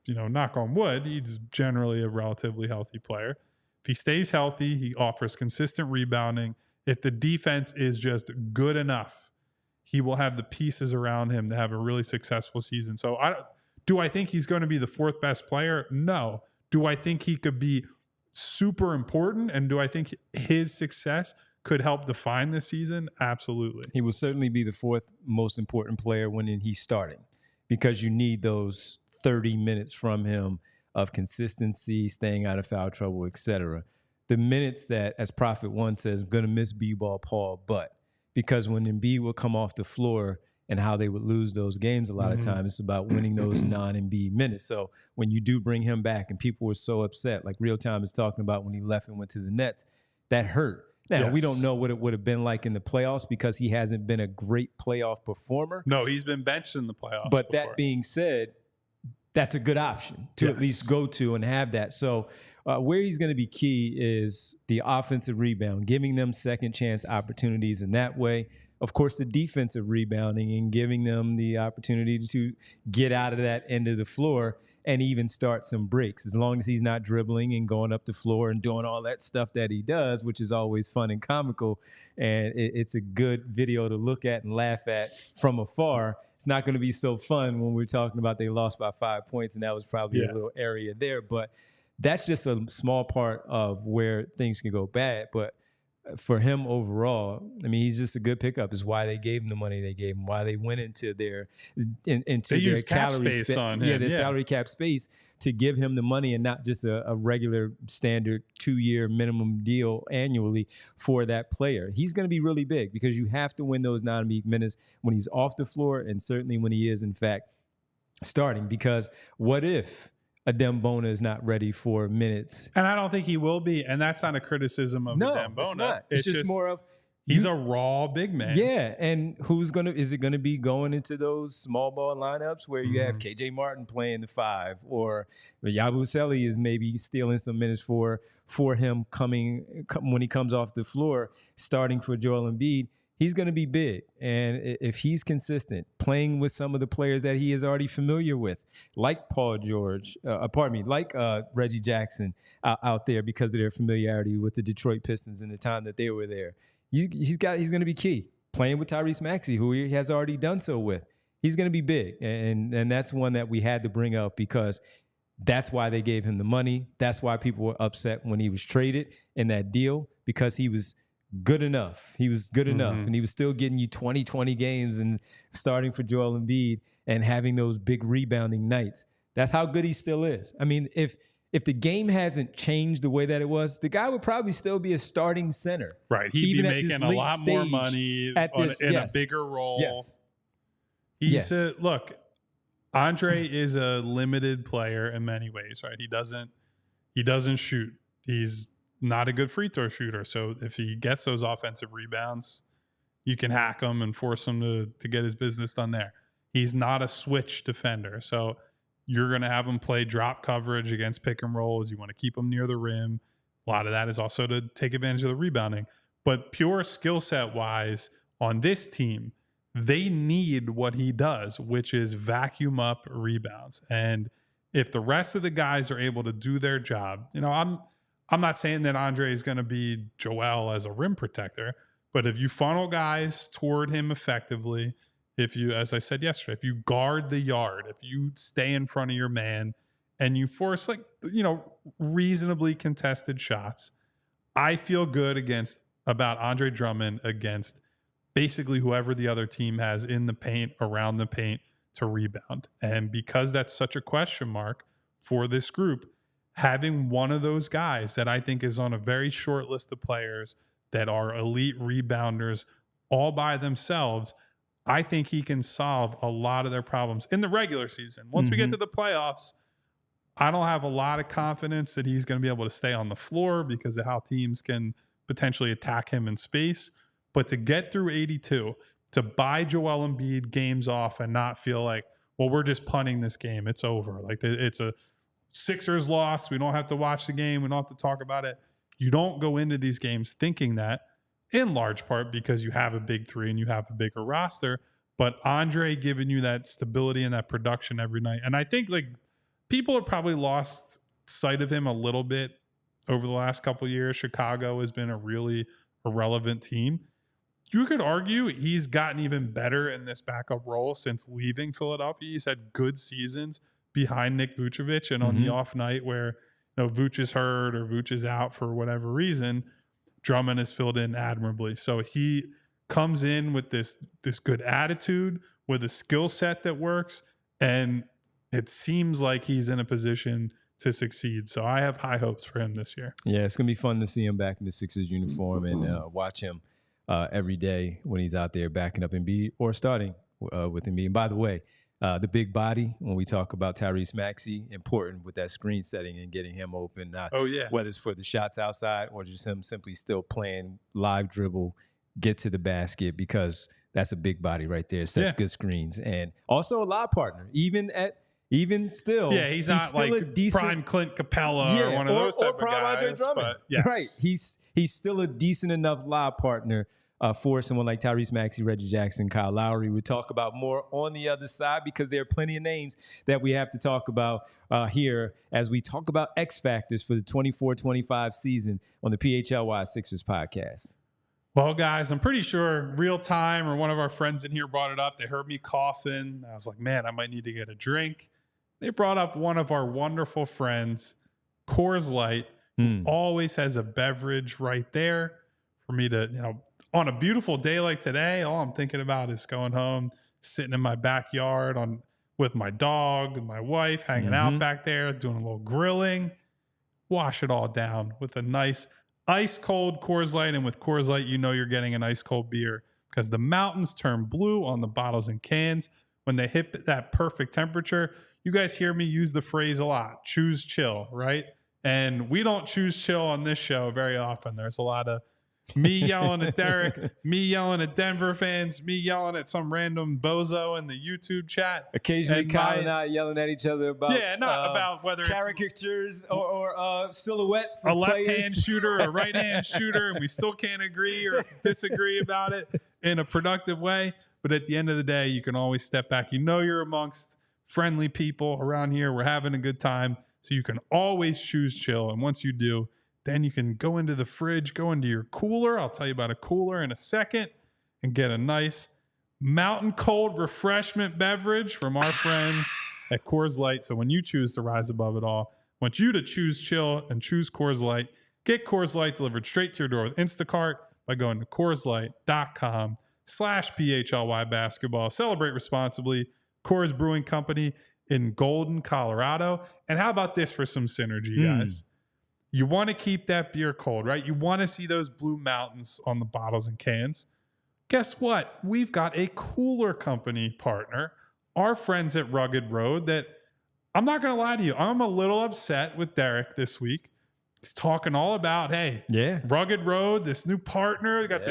knock on wood, he's generally a relatively healthy player. If he stays healthy, he offers consistent rebounding. If the defense is just good enough, he will have the pieces around him to have a really successful season. So do I think he's going to be the 4th best player? No. Do I think he could be super important? And do I think his success could help define this season? Absolutely. He will certainly be the 4th most important player when he's starting, because you need those 30 minutes from him of consistency, staying out of foul trouble, etc. The minutes that, as Prophet 1 says, going to miss B-ball Paul, but because when Embiid will come off the floor and how they would lose those games a lot of times, it's about winning those non-Embiid minutes. So when you do bring him back, and people were so upset, like Real Time is talking about when he left and went to the Nets, that hurt. Now, we don't know what it would have been like in the playoffs because he hasn't been a great playoff performer. No, he's been benched in the playoffs. But before. That being said, that's a good option to at least go to and have that. So where he's going to be key is the offensive rebound, giving them second chance opportunities in that way. Of course, the defensive rebounding and giving them the opportunity to get out of that end of the floor and even start some breaks, as long as he's not dribbling and going up the floor and doing all that stuff that he does, which is always fun and comical. And it's a good video to look at and laugh at from afar. It's not going to be so fun when we're talking about they lost by 5 points, and that was probably a little area there. But that's just a small part of where things can go bad. But for him overall, I mean, he's just a good pickup. Is why they gave him the money they gave him. Why they went into their used cap space on him. Yeah, their salary cap space to give him the money and not just a regular standard 2-year minimum deal annually for that player. He's going to be really big because you have to win those 90 minutes when he's off the floor and certainly when he is, in fact, starting. Because what if Adembona is not ready for minutes? And I don't think he will be. And that's not a criticism of Adembona. It's not. It's just more of he's a raw big man. Yeah. And is it going to be going into those small ball lineups where you have KJ Martin playing the 5 or Yabusele is maybe stealing some minutes for him when he comes off the floor, starting for Joel Embiid? He's going to be big. And if he's consistent, playing with some of the players that he is already familiar with, like Paul George, like Reggie Jackson out there because of their familiarity with the Detroit Pistons and the time that they were there, he's going to be key. Playing with Tyrese Maxey, who he has already done so with, he's going to be big. And that's one that we had to bring up because that's why they gave him the money. That's why people were upset when he was traded in that deal, because he was good enough. He was good enough, and he was still getting you 20 games and starting for Joel Embiid and having those big rebounding nights. That's how good he still is. I mean, if the game hasn't changed the way that it was, the guy would probably still be a starting center. Right. He'd be making a lot more money in a bigger role. Yes. Look, Andre is a limited player in many ways, right? He doesn't shoot. He's not a good free throw shooter. So if he gets those offensive rebounds, you can hack him and force him to get his business done there. He's not a switch defender. So you're going to have him play drop coverage against pick and rolls. You want to keep him near the rim. A lot of that is also to take advantage of the rebounding. But pure skill set wise on this team, they need what he does, which is vacuum up rebounds. And if the rest of the guys are able to do their job, I'm not saying that Andre is going to be Joel as a rim protector, but if you funnel guys toward him effectively, if you, as I said yesterday, if you guard the yard, if you stay in front of your man and you force reasonably contested shots, I feel good about Andre Drummond against basically whoever the other team has in the paint, around the paint to rebound. And because that's such a question mark for this group, having one of those guys that I think is on a very short list of players that are elite rebounders all by themselves, I think he can solve a lot of their problems in the regular season. Once we get to the playoffs, I don't have a lot of confidence that he's going to be able to stay on the floor because of how teams can potentially attack him in space. But to get through 82, to buy Joel Embiid games off and not feel like, well, we're just punting this game, it's over. Like it's a Sixers loss. We don't have to watch the game. We don't have to talk about it. You don't go into these games thinking that, in large part because you have a big three and you have a bigger roster. But Andre giving you that stability and that production every night. And I think people have probably lost sight of him a little bit over the last couple of years. Chicago has been a really irrelevant team. You could argue he's gotten even better in this backup role since leaving Philadelphia. He's had good seasons behind Nick Vucevic, and on the off night where Vuce is hurt or Vuce is out for whatever reason, Drummond has filled in admirably. So he comes in with this good attitude, with a skill set that works, and it seems like he's in a position to succeed. So I have high hopes for him this year. Yeah, it's going to be fun to see him back in the Sixers uniform and watch him every day when he's out there backing up Embiid or starting with Embiid. And by the way, the big body, when we talk about Tyrese Maxey, important with that screen setting and getting him open. Whether it's for the shots outside or just him simply still playing live dribble, get to the basket, because that's a big body right there. Sets good screens. And also a lob partner, even still. Yeah, he's not like a decent, prime Clint Capella or one of those type of guys. Andre Drummond. But yes. Right. He's still a decent enough lob partner for someone like Tyrese Maxey, Reggie Jackson, Kyle Lowry. We'll talk about more on the other side because there are plenty of names that we have to talk about here as we talk about X factors for the 24-25 season on the PHLY Sixers podcast. Well, guys, I'm pretty sure Real Time or one of our friends in here brought it up. They heard me coughing. I was like, man, I might need to get a drink. They brought up one of our wonderful friends, Coors Light, who always has a beverage right there. for me to, on a beautiful day like today, all I'm thinking about is going home, sitting in my backyard with my dog and my wife, hanging out back there, doing a little grilling, wash it all down with a nice ice cold Coors Light. And with Coors Light, you're getting an ice cold beer because the mountains turn blue on the bottles and cans when they hit that perfect temperature. You guys hear me use the phrase a lot, choose chill, right? And we don't choose chill on this show very often. There's a lot of me yelling at Derek, me yelling at Denver fans, me yelling at some random bozo in the YouTube chat. Occasionally, Kyle and I yelling at each other about about whether caricatures or silhouettes, a left-hand shooter or right-hand shooter, and we still can't agree or disagree about it in a productive way. But at the end of the day, you can always step back. You're amongst friendly people around here. We're having a good time, so you can always choose chill. And once you do, then you can go into the fridge, go into your cooler. I'll tell you about a cooler in a second, and get a nice mountain cold refreshment beverage from our friends at Coors Light. So when you choose to rise above it all, I want you to choose chill and choose Coors Light. Get Coors Light delivered straight to your door with Instacart by going to CoorsLight.com/PHLY basketball. Celebrate responsibly. Coors Brewing Company in Golden, Colorado. And how about this for some synergy, guys? You want to keep that beer cold, right? You want to see those blue mountains on the bottles and cans. Guess what? We've got a cooler company partner, our friends at Rugged Road, that I'm not going to lie to you. I'm a little upset with Derek this week. He's talking all about, hey, Rugged Road, this new partner. We got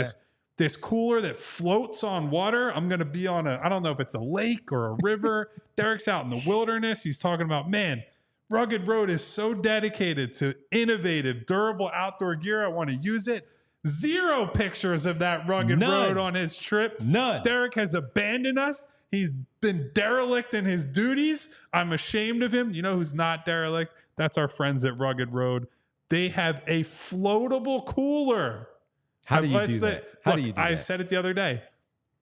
this cooler that floats on water. I'm going to be on I don't know if it's a lake or a river. Derek's out in the wilderness. He's talking about, man, Rugged Road is so dedicated to innovative, durable outdoor gear. I want to use it. Zero pictures of that Rugged Road on his trip. None. Derek has abandoned us. He's been derelict in his duties. I'm ashamed of him. You know who's not derelict? That's our friends at Rugged Road. They have a floatable cooler. How do you do that? I said it the other day.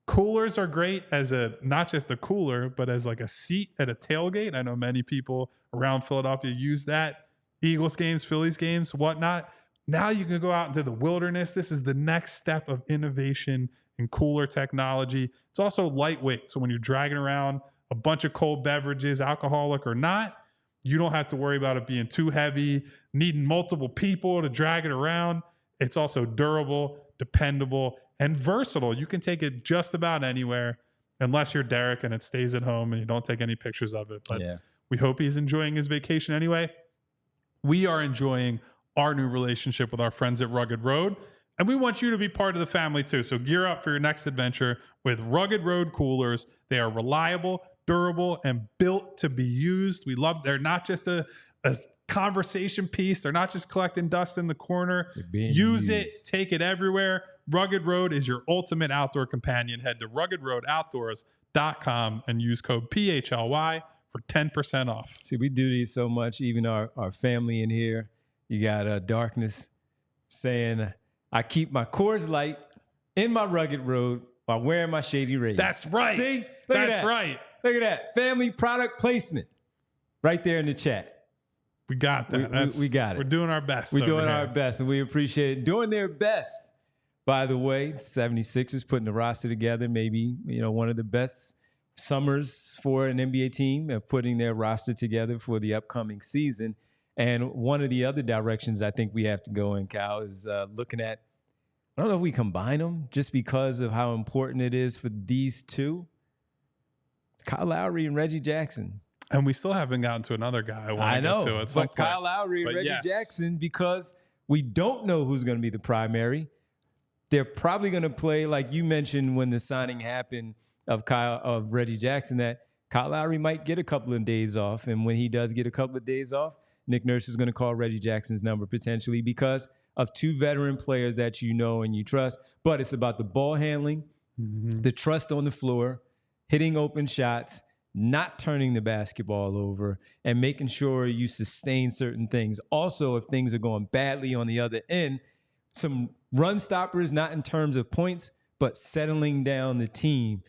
Coolers are great as not just a cooler, but as like a seat at a tailgate. I know many people around Philadelphia use that. Eagles games, Phillies games, whatnot. Now you can go out into the wilderness. This is the next step of innovation in cooler technology. It's also lightweight. So when you're dragging around a bunch of cold beverages, alcoholic or not, you don't have to worry about it being too heavy, needing multiple people to drag it around. It's also durable, dependable, and versatile. You can take it just about anywhere, unless you're Derek and it stays at home and you don't take any pictures of it. But we hope he's enjoying his vacation anyway. We are enjoying our new relationship with our friends at Rugged Road, and we want you to be part of the family too. So gear up for your next adventure with Rugged Road coolers. They are reliable, durable, and built to be used. They're not just a conversation piece. They're not just collecting dust in the corner. Use it, take it everywhere. Rugged Road is your ultimate outdoor companion. Head to ruggedroadoutdoors.com and use code PHLY for 10% off. See, we do these so much, even our family in here. You got Darkness saying, I keep my Coors Light in my Rugged Road by wearing my Shady Rays. That's right. See? That's right. Look at that. Family product placement right there in the chat. We got that. We got it. We're doing our best. We're doing our best, and we appreciate it. Doing their best. By the way, 76ers putting the roster together, maybe one of the best summers for an NBA team of putting their roster together for the upcoming season. And one of the other directions I think we have to go in, Kyle, is looking at, I don't know if we combine them just because of how important it is for these two, Kyle Lowry and Reggie Jackson. And we still haven't gotten to another guy I want to get to at some point. Kyle Lowry and Reggie Jackson, because we don't know who's going to be the primary. They're probably going to play, like you mentioned when the signing happened of Reggie Jackson, that Kyle Lowry might get a couple of days off. And when he does get a couple of days off, Nick Nurse is going to call Reggie Jackson's number potentially because of two veteran players that you know and you trust. But it's about the ball handling, the trust on the floor, hitting open shots, not turning the basketball over, and making sure you sustain certain things. Also, if things are going badly on the other end, some run stoppers, not in terms of points, but settling down the team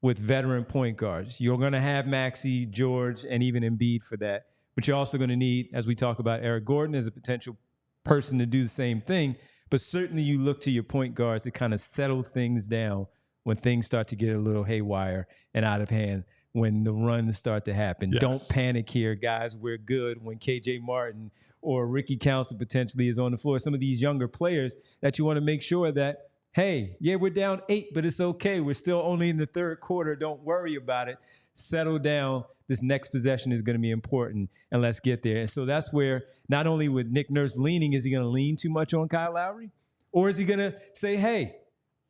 with veteran point guards. You're going to have Maxey, George, and even Embiid for that. But you're also going to need, as we talk about Eric Gordon as a potential person to do the same thing. But certainly you look to your point guards to kind of settle things down when things start to get a little haywire and out of hand, when the runs start to happen. Yes. Don't panic here, guys. We're good. When KJ Martin or Ricky Council potentially is on the floor, some of these younger players that you want to make sure that, hey, yeah, we're down 8, but it's okay. We're still only in the third quarter. Don't worry about it. Settle down. This next possession is going to be important, and let's get there. And so that's where, not only with Nick Nurse leaning, is he going to lean too much on Kyle Lowry? Or is he going to say, hey,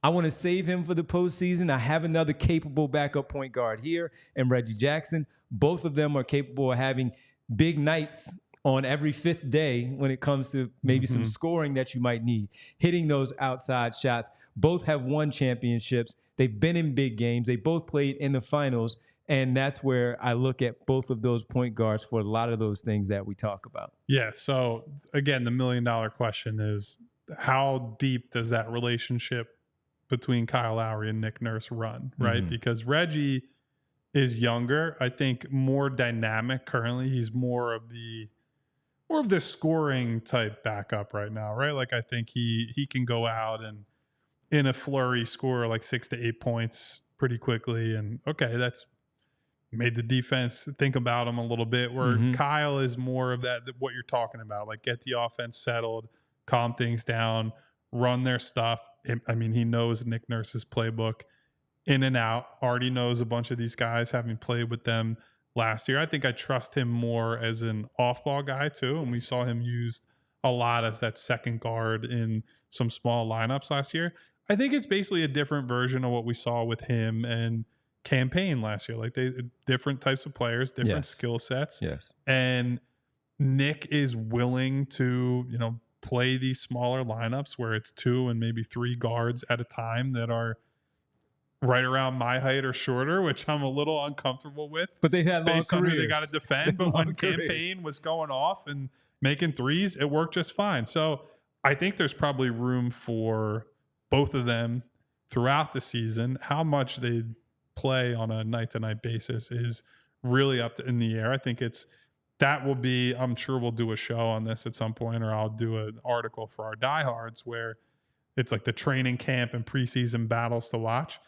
I want to save him for the postseason. I have another capable backup point guard here, and Reggie Jackson. Both of them are capable of having big nights on every fifth day when it comes to maybe some scoring that you might need, hitting those outside shots. Both have won championships. They've been in big games. They both played in the finals. And that's where I look at both of those point guards for a lot of those things that we talk about. Yeah. So again, the $1 million question is, how deep does that relationship between Kyle Lowry and Nick Nurse run, right? Because Reggie is younger, I think more dynamic currently. He's more of the scoring type backup right now, right? Like, I think he can go out and in a flurry score like 6 to 8 points pretty quickly. And okay, that's made the defense think about him a little bit, where Kyle is more of that, what you're talking about, like get the offense settled, calm things down, run their stuff. I mean, he knows Nick Nurse's playbook in and out, already knows a bunch of these guys, having played with them last year. I think I trust him more as an off-ball guy too, and we saw him used a lot as that second guard in some small lineups last year. I think it's basically a different version of what we saw with him and Campaign last year. Like, they different types of players, different skill sets. Yes. And Nick is willing to, play these smaller lineups where it's 2 and maybe 3 guards at a time that are right around my height or shorter, which I'm a little uncomfortable with. But they had long based on careers. who they got to defend. But when Campaign was going off and making threes, it worked just fine. So I think there's probably room for both of them throughout the season. How much they play on a night-to-night basis is really up in the air. I think I'm sure we'll do a show on this at some point, or I'll do an article for our diehards where it's like the training camp and preseason battles to watch.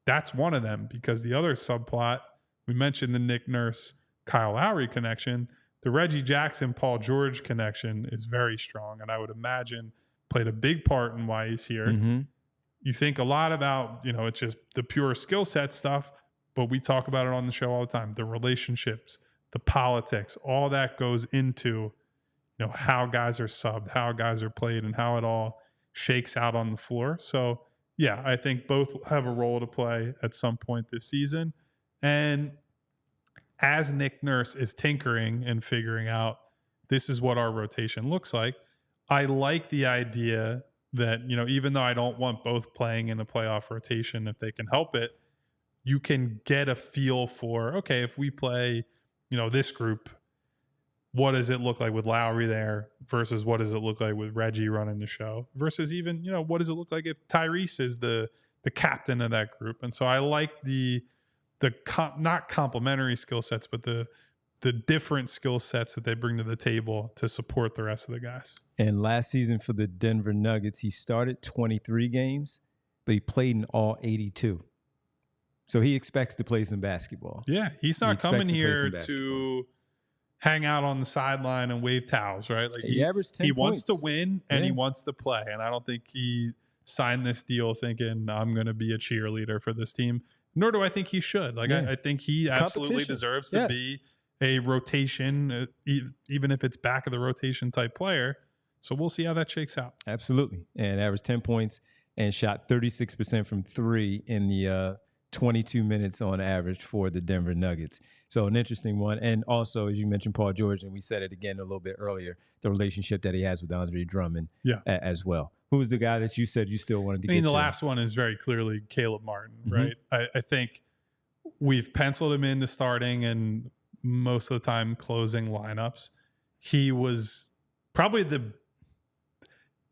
That's one of them, because the other subplot, we mentioned the Nick Nurse, Kyle Lowry connection. The Reggie Jackson, Paul George connection is very strong, and I would imagine played a big part in why he's here. You think a lot about, it's just the pure skill set stuff, but we talk about it on the show all the time. The relationships, the politics, all that goes into, how guys are subbed, how guys are played, and how it all shakes out on the floor. So, yeah, I think both have a role to play at some point this season. And as Nick Nurse is tinkering and figuring out, this is what our rotation looks like, I like the idea that, even though I don't want both playing in a playoff rotation if they can help it, you can get a feel for, okay, if we play, this group, what does it look like with Lowry there versus what does it look like with Reggie running the show versus even, what does it look like if Tyrese is the captain of that group? And so I like not complementary skill sets, but the different skill sets that they bring to the table to support the rest of the guys. And last season for the Denver Nuggets, he started 23 games, but he played in all 82. So he expects to play some basketball. Yeah, he's not coming here to hang out on the sideline and wave towels, right? Like he averaged 10 he points. Wants to win and he wants to play. And I don't think he signed this deal thinking I'm going to be a cheerleader for this team, nor do I think he should. Like I think he absolutely deserves to be a rotation, even if it's back of the rotation type player. So we'll see how that shakes out. Absolutely. And averaged 10 points and shot 36% from 3 in the 22 minutes on average for the Denver Nuggets. So an interesting one. And also, as you mentioned, Paul George, and we said it again a little bit earlier, the relationship that he has with Andre Drummond as well. Who was the guy that you said you still wanted to get to? The last one is very clearly Caleb Martin, right? I think we've penciled him into starting and most of the time closing lineups. He was probably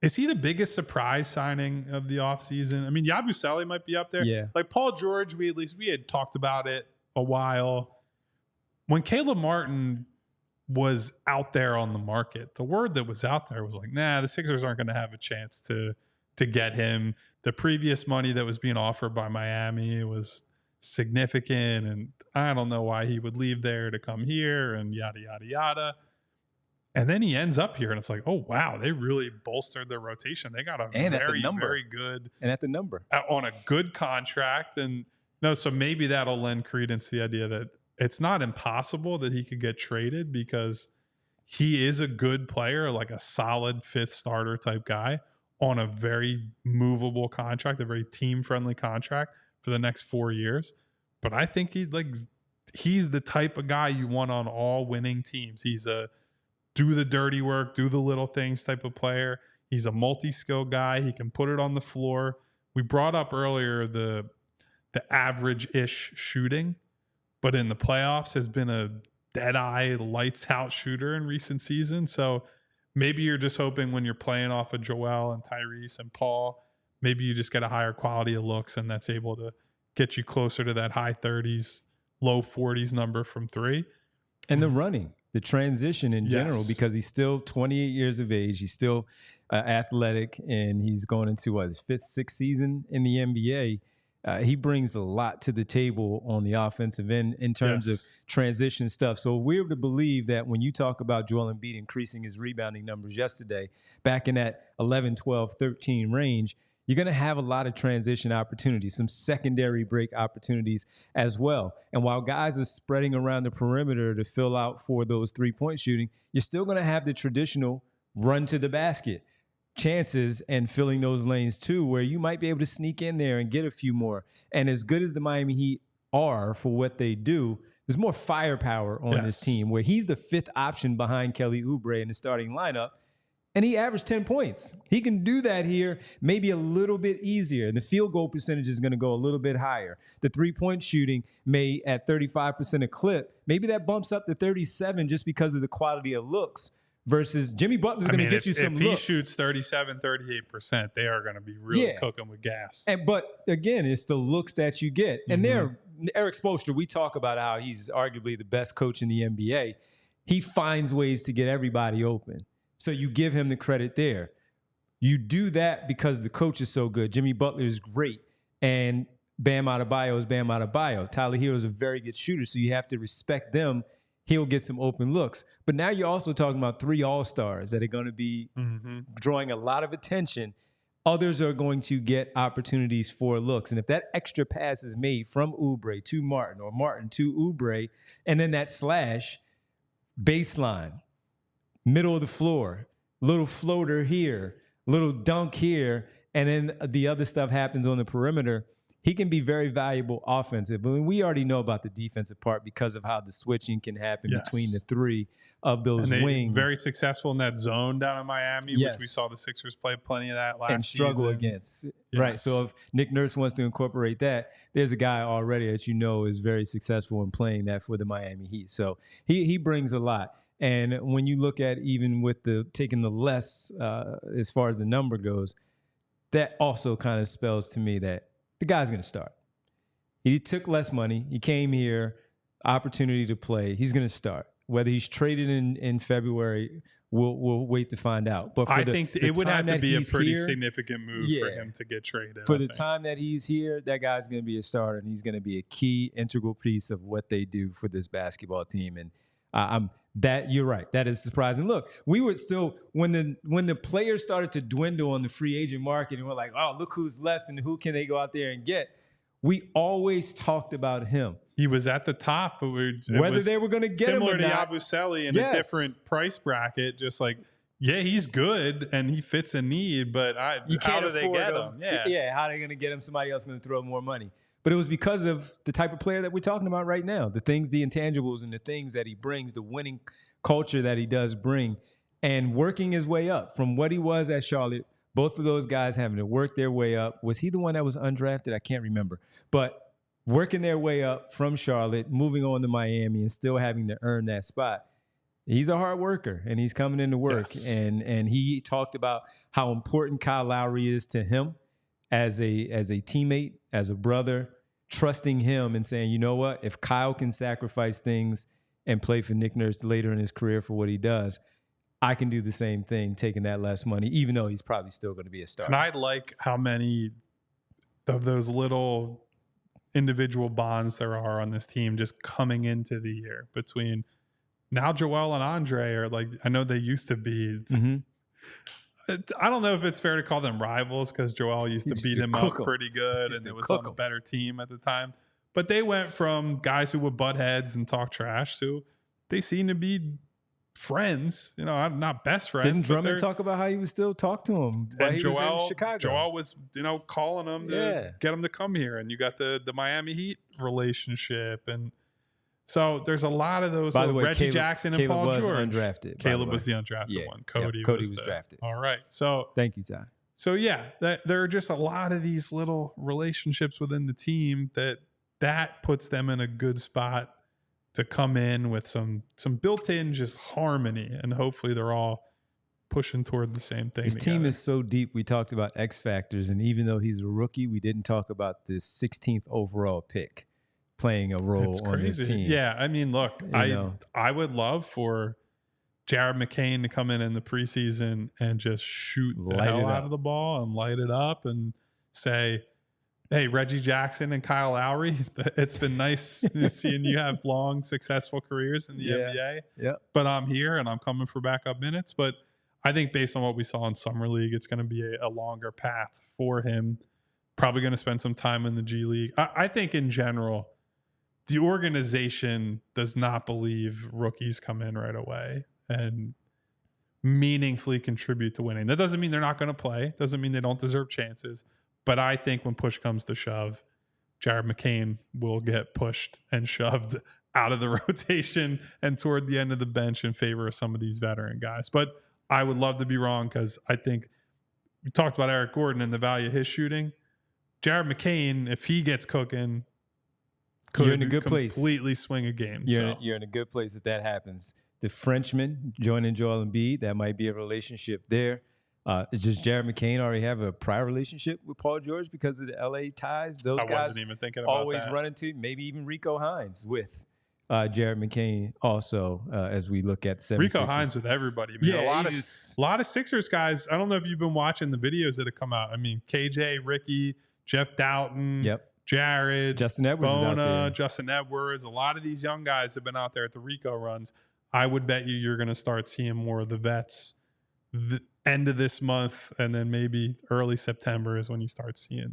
is he the biggest surprise signing of the offseason? I mean, Yabusele might be up there. Yeah. Like Paul George, we had talked about it a while. When Caleb Martin was out there on the market. The word that was out there was like, nah, the Sixers aren't going to have a chance to get him. The previous money that was being offered by Miami was significant, and I don't know why he would leave there to come here and yada, yada, yada. And then he ends up here, and it's like, oh, wow, they really bolstered their rotation. They got a very, very good. And at the number. On a good contract. And no, so maybe that'll lend credence to the idea that it's not impossible that he could get traded, because he is a good player, like a solid fifth starter type guy on a very movable contract, a very team-friendly contract for the next 4 years. But I think he's the type of guy you want on all winning teams. He's a do the dirty work, do the little things type of player. He's a multi-skill guy. He can put it on the floor. We brought up earlier the average-ish shooting, but in the playoffs has been a dead-eye, lights-out shooter in recent seasons. So maybe you're just hoping when you're playing off of Joel and Tyrese and Paul, maybe you just get a higher quality of looks, and that's able to get you closer to that high 30s, low 40s number from three. And the running, the transition in general, because he's still 28 years of age. He's still athletic, and he's going into his fifth, sixth season in the NBA. He brings a lot to the table on the offensive end in terms of transition stuff. So we're to believe that when you talk about Joel Embiid increasing his rebounding numbers yesterday, back in that 11, 12, 13 range, you're going to have a lot of transition opportunities, some secondary break opportunities as well. And while guys are spreading around the perimeter to fill out for those three-point shooting, you're still going to have the traditional run to the basket chances and filling those lanes too, where you might be able to sneak in there and get a few more. And as good as the Miami Heat are for what they do, there's more firepower on this team, where he's the fifth option behind Kelly Oubre in the starting lineup, and he averaged 10 points. He can do that here, maybe a little bit easier. And the field goal percentage is going to go a little bit higher. The three-point shooting may at 35% a clip. Maybe that bumps up to 37 just because of the quality of looks. Versus Jimmy Butler's going to get you some looks. If he shoots 37, 38%, they are going to be really cooking with gas. But again, it's the looks that you get. And Eric Spoelstra, we talk about how he's arguably the best coach in the NBA. He finds ways to get everybody open. So you give him the credit there. You do that because the coach is so good. Jimmy Butler is great. And Bam Adebayo is Bam Adebayo. Tyler Hero is a very good shooter, so you have to respect them. He'll get some open looks. But now you're also talking about three all-stars that are going to be drawing a lot of attention. Others are going to get opportunities for looks. And if that extra pass is made from Oubre to Martin, or Martin to Oubre, and then that slash, baseline, middle of the floor, little floater here, little dunk here, and then the other stuff happens on the perimeter, he can be very valuable offensive. But we already know about the defensive part because of how the switching can happen between the three of those wings. Very successful in that zone down in Miami, which we saw the Sixers play plenty of that last season. And struggle against. Right. So if Nick Nurse wants to incorporate that, there's a guy already that you know is very successful in playing that for the Miami Heat. So he brings a lot. And when you look at even with the taking the less as far as the number goes, that also kind of spells to me that the guy's going to start. He took less money. He came here, opportunity to play. He's going to start. Whether he's traded in February, we'll wait to find out. But I think it would have to be a pretty significant move for him to get traded. For the time that he's here, that guy's going to be a starter, and he's going to be a key, integral piece of what they do for this basketball team. And you're right. That is surprising. Look, we were still when the players started to dwindle on the free agent market, and we're like, oh, look who's left and who can they go out there and get. We always talked about him. He was at the top, but whether they were going to get him or not. Similar to Yabusele in a different price bracket, just like, yeah, he's good and he fits a need, but how do they get him? Yeah, how are they going to get him? Somebody else is going to throw more money. But it was because of the type of player that we're talking about right now, the things, the intangibles and the things that he brings, the winning culture that he does bring, and working his way up from what he was at Charlotte. Both of those guys having to work their way up. Was he the one that was undrafted? I can't remember. But working their way up from Charlotte, moving on to Miami, and still having to earn that spot. He's a hard worker, and he's coming into work. Yes. And he talked about how important Kyle Lowry is to him as a teammate, as a brother, trusting him and saying, you know what, if Kyle can sacrifice things and play for Nick Nurse later in his career for what he does, I can do the same thing, taking that less money, even though he's probably still going to be a star. And I like how many of those little individual bonds there are on this team just coming into the year between now Joel and Andre are like, I know they used to be. I don't know if it's fair to call them rivals because Joel used to beat him up pretty good and it was on a better team at the time. But they went from guys who would butt heads and talk trash to they seem to be friends. You know, I'm not best friends. Didn't Drummond talk about how he would still talk to him while he was in Chicago? Joel was, calling him to get him to come here. And you got the Miami Heat relationship. And so there's a lot of those. By the way, Reggie Jackson and Paul George. Undrafted. Caleb was the undrafted one. Cody was drafted. All right. So thank you, Ty. So yeah, there are just a lot of these little relationships within the team that puts them in a good spot to come in with some built-in just harmony, and hopefully they're all pushing toward the same thing. His together. team is so deep. We talked about X factors, and even though he's a rookie, we didn't talk about this 16th overall pick playing a role on this team. Yeah, I mean, look, I would love for Jared McCain to come in the preseason and just shoot the hell out of the ball and light it up and say, hey, Reggie Jackson and Kyle Lowry, it's been nice seeing you have long, successful careers in the NBA. Yeah. But I'm here and I'm coming for backup minutes. But I think based on what we saw in Summer League, it's going to be a longer path for him. Probably going to spend some time in the G League. I think in general, the organization does not believe rookies come in right away and meaningfully contribute to winning. That doesn't mean they're not going to play. Doesn't mean they don't deserve chances. But I think when push comes to shove, Jared McCain will get pushed and shoved out of the rotation and toward the end of the bench in favor of some of these veteran guys. But I would love to be wrong because I think we talked about Eric Gordon and the value of his shooting. Jared McCain, if he gets cooking, you're in a good place. Completely swing a game. You're in a good place if that happens. The Frenchman joining Joel Embiid, that might be a relationship there. Does Jared McCain already have a prior relationship with Paul George because of the LA ties? Those guys wasn't even thinking about always run into maybe even Rico Hines with Jared McCain also as we look at 76ers. Rico Hines with everybody. I mean, a lot of Sixers guys. I don't know if you've been watching the videos that have come out. I mean, KJ, Ricky, Jeff Doughton, Jared, Justin Edwards, Bona, Justin Edwards. A lot of these young guys have been out there at the Rico runs. I would bet you're going to start seeing more of the vets the end of this month, and then maybe early September is when you start seeing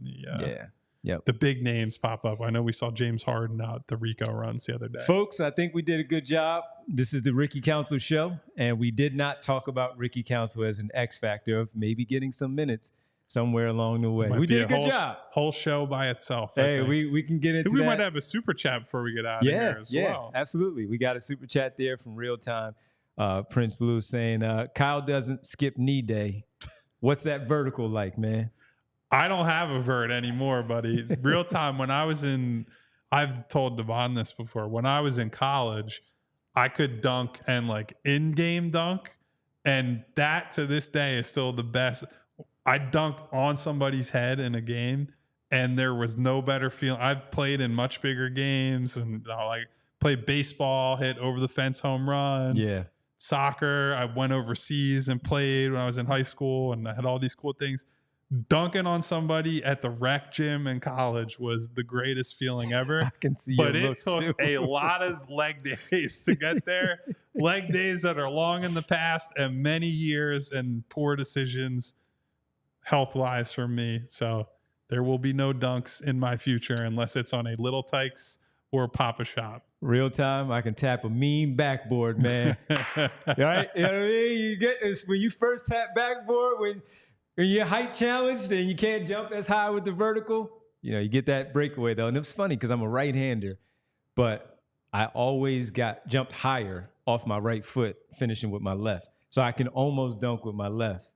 the big names pop up. I know we saw James Harden out the Rico runs the other day. Folks, I think we did a good job. This is the Ricky Council show, and we did not talk about Ricky Council as an X factor of maybe getting some minutes somewhere along the way. We did a good job. Whole show by itself. Hey, we can get into that. We might have a super chat before we get out of here as well. Yeah, absolutely. We got a super chat there from Real Time. Prince Blue saying, Kyle doesn't skip knee day. What's that vertical like, man? I don't have a vert anymore, buddy. Real Time, I've told Devon this before. When I was in college, I could dunk and in-game dunk. And that to this day is still the best. I dunked on somebody's head in a game, and there was no better feeling. I've played in much bigger games and played baseball, hit over the fence home runs. Yeah. Soccer. I went overseas and played when I was in high school, and I had all these cool things. Dunking on somebody at the rec gym in college was the greatest feeling ever. I can see but your it took a lot of leg days to get there. Leg days that are long in the past and many years and poor decisions health-wise for me. So there will be no dunks in my future unless it's on a Little Tykes or Papa Shop. Real Time, I can tap a mean backboard, man. Right? You know what I mean? You get this when you first tap backboard, when you're height challenged and you can't jump as high with the vertical, you get that breakaway though. And it was funny because I'm a right-hander, but I always jumped higher off my right foot, finishing with my left. So I can almost dunk with my left.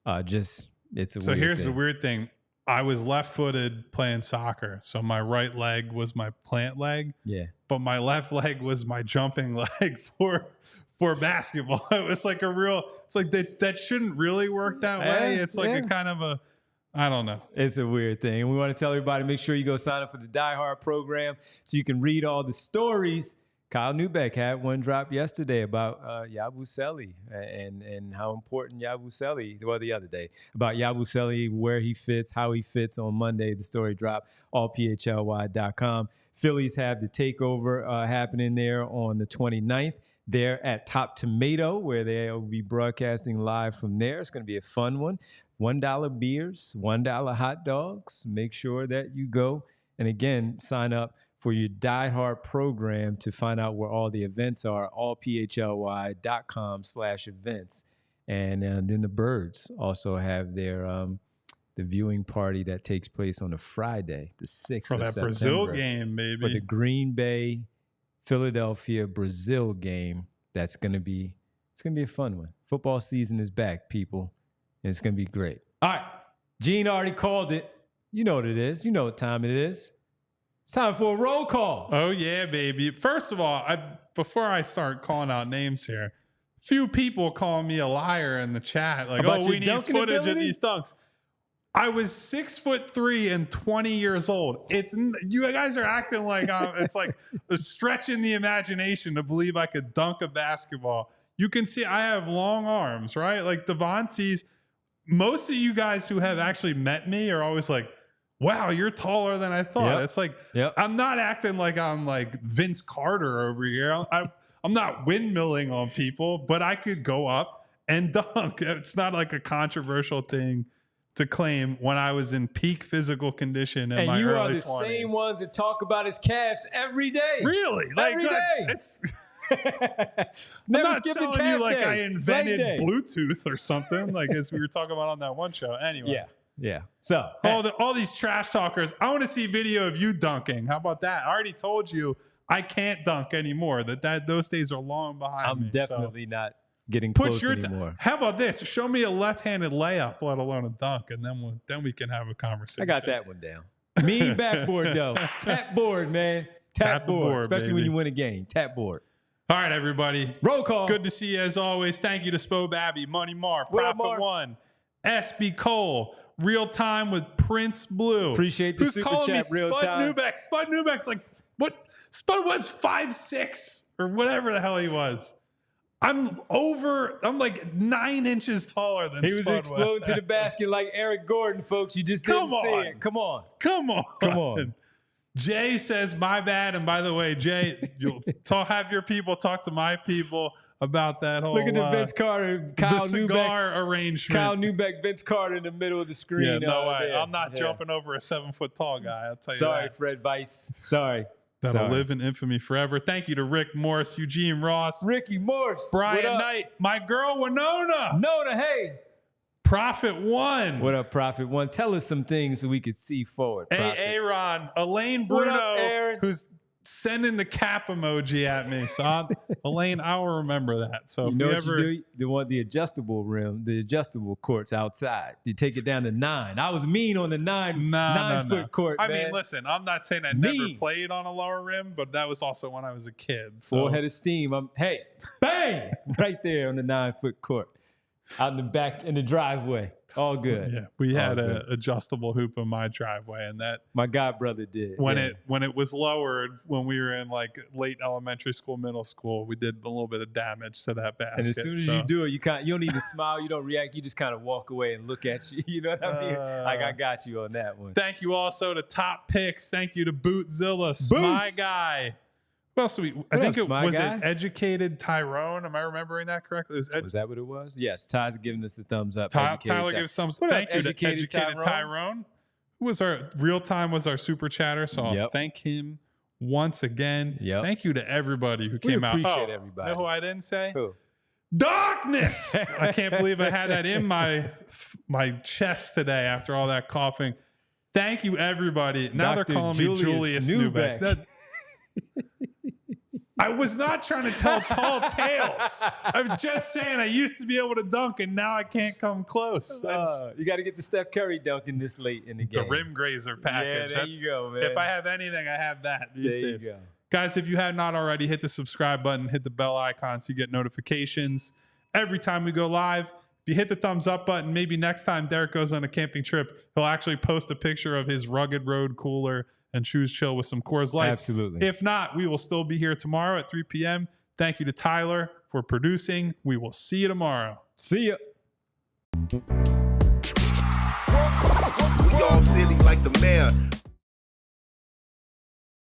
It's a so weird here's thing. the weird thing. I was left-footed playing soccer, so my right leg was my plant leg. Yeah. But my left leg was my jumping leg for basketball. It was like that shouldn't really work that way. It's a kind of I don't know. It's a weird thing. And we want to tell everybody, make sure you go sign up for the Die Hard program so you can read all the stories Kyle Neubeck had one drop yesterday about Yabusele and how important Yabusele, well, the other day, about Yabusele, where he fits, how he fits on Monday. The story dropped, allphly.com. Phillies have the takeover happening there on the 29th. They're at Top Tomato, where they'll be broadcasting live from there. It's going to be a fun one. $1 beers, $1 hot dogs. Make sure that you go. And again, sign up for your Die Hard program to find out where all the events are, allphly.com/events. And then the Birds also have their the viewing party that takes place on a Friday, the 6th for of that September. Brazil game, maybe. For the Green Bay, Philadelphia, Brazil game. It's going to be a fun one. Football season is back, people. And it's going to be great. All right. Gene already called it. You know what it is. You know what time it is. It's time for a roll call. Oh, yeah, baby. First of all, before I start calling out names here, few people calling me a liar in the chat. Like, About we need footage ability? of these dunks. I was 6'3" and 20 years old. You guys are acting like it's like a stretch in the imagination to believe I could dunk a basketball. You can see I have long arms, right? Like Devon sees. Most of you guys who have actually met me are always like, wow, you're taller than I thought. Yep. It's like, Yep. I'm not acting like I'm like Vince Carter over here. I'm not windmilling on people, but I could go up and dunk. It's not like a controversial thing to claim when I was in peak physical condition in my early 20s. And you are the same ones that talk about his calves every day. Really? Every day. It's I'm not telling you like I invented Bluetooth or something, like as we were talking about on that one show. Anyway. Yeah. So all these trash talkers, I want to see video of you dunking. How about that? I already told you I can't dunk anymore. Those days are long behind me. I'm definitely not getting close anymore. How about this? Show me a left-handed layup, let alone a dunk, and then we can have a conversation. I got that one down. Mean backboard though. Tap board, man. Tap board, especially baby. when you win a game. Tap board. All right, everybody. Roll call. Good to see you as always. Thank you to Spo Babby, Money Mar, What up, Profit Mar? One, SB Cole, Real Time with Prince Blue. Appreciate the Who's super calling chat, me Real Spud Time. Neubeck. Spud Neubeck's like, what? Spud Webb's 5'6" or whatever the hell he was. I'm like 9 inches taller than He was Spud exploding Webb. to the basket like Eric Gordon, folks. You just didn't see it. Come on. Come on. Come on. Jay says, my bad. And by the way, Jay, you'll have your people talk to my people about that whole Look at the Vince Carter, Kyle the cigar Neubeck, arrangement. Kyle Neubeck, Vince Carter in the middle of the screen. Yeah, no way. there. I'm not jumping over a 7-foot tall guy. I'll tell you Sorry, that. Fred Weiss. Sorry. That'll live in infamy forever. Thank you to Rick Morris, Eugene Ross, Ricky Morse. Brian Knight, my girl Winona. Nona, hey. Profit One. What up, Prophet One? Tell us some things so we could see forward. Hey, Aaron, Elaine What Bruno, up, Aaron? who's sending the cap emoji at me. So Elaine, I will remember that. So You know if what you ever, you do? You want the adjustable rim, the adjustable courts outside. You take it down to 9. I was mean on the 9-foot court, I man. mean, listen, I'm not saying I never played on a lower rim, but that was also when I was a kid. So. Full head of steam. Hey, bang! Right there on the 9-foot court. Out in the back in the driveway. All good. Yeah, we had an adjustable hoop in my driveway, and that my god brother did. When it was lowered when we were in like late elementary school, middle school, we did a little bit of damage to that basket. And as soon as you do it, you don't even smile, you don't react, you just kind of walk away and look at you. You know what I mean? Like I got you on that one. Thank you also to Top Picks. Thank you to Bootzilla, my guy. Who else do we? I think it was it Educated Tyrone. Am I remembering that correctly? Was that what it was? Yes. Ty's giving us the thumbs up. Tyler gives thumbs up. Thank you to Educated Tyrone. Who was our Real Time was our super chatter. So I'll thank him once again. Thank you to everybody who came out. Appreciate everybody. You know who I didn't say? Who? Darkness. I can't believe I had that in my chest today after all that coughing. Thank you, everybody. Now Dr. they're calling me Julius Neubeck. I was not trying to tell tall tales. I'm just saying I used to be able to dunk, and now I can't come close. You got to get the Steph Curry dunking this late in the game. The rim grazer package. Yeah, there you go, man. If I have anything, I have that these days. You go. Guys, if you have not already, hit the subscribe button, hit the bell icon so you get notifications every time we go live. If you hit the thumbs up button, maybe next time Derek goes on a camping trip, he'll actually post a picture of his rugged road cooler and choose chill with some Coors Lights. Absolutely. If not, we will still be here tomorrow at 3 p.m. Thank you to Tyler for producing. We will see you tomorrow. See ya. We all silly like the mayor.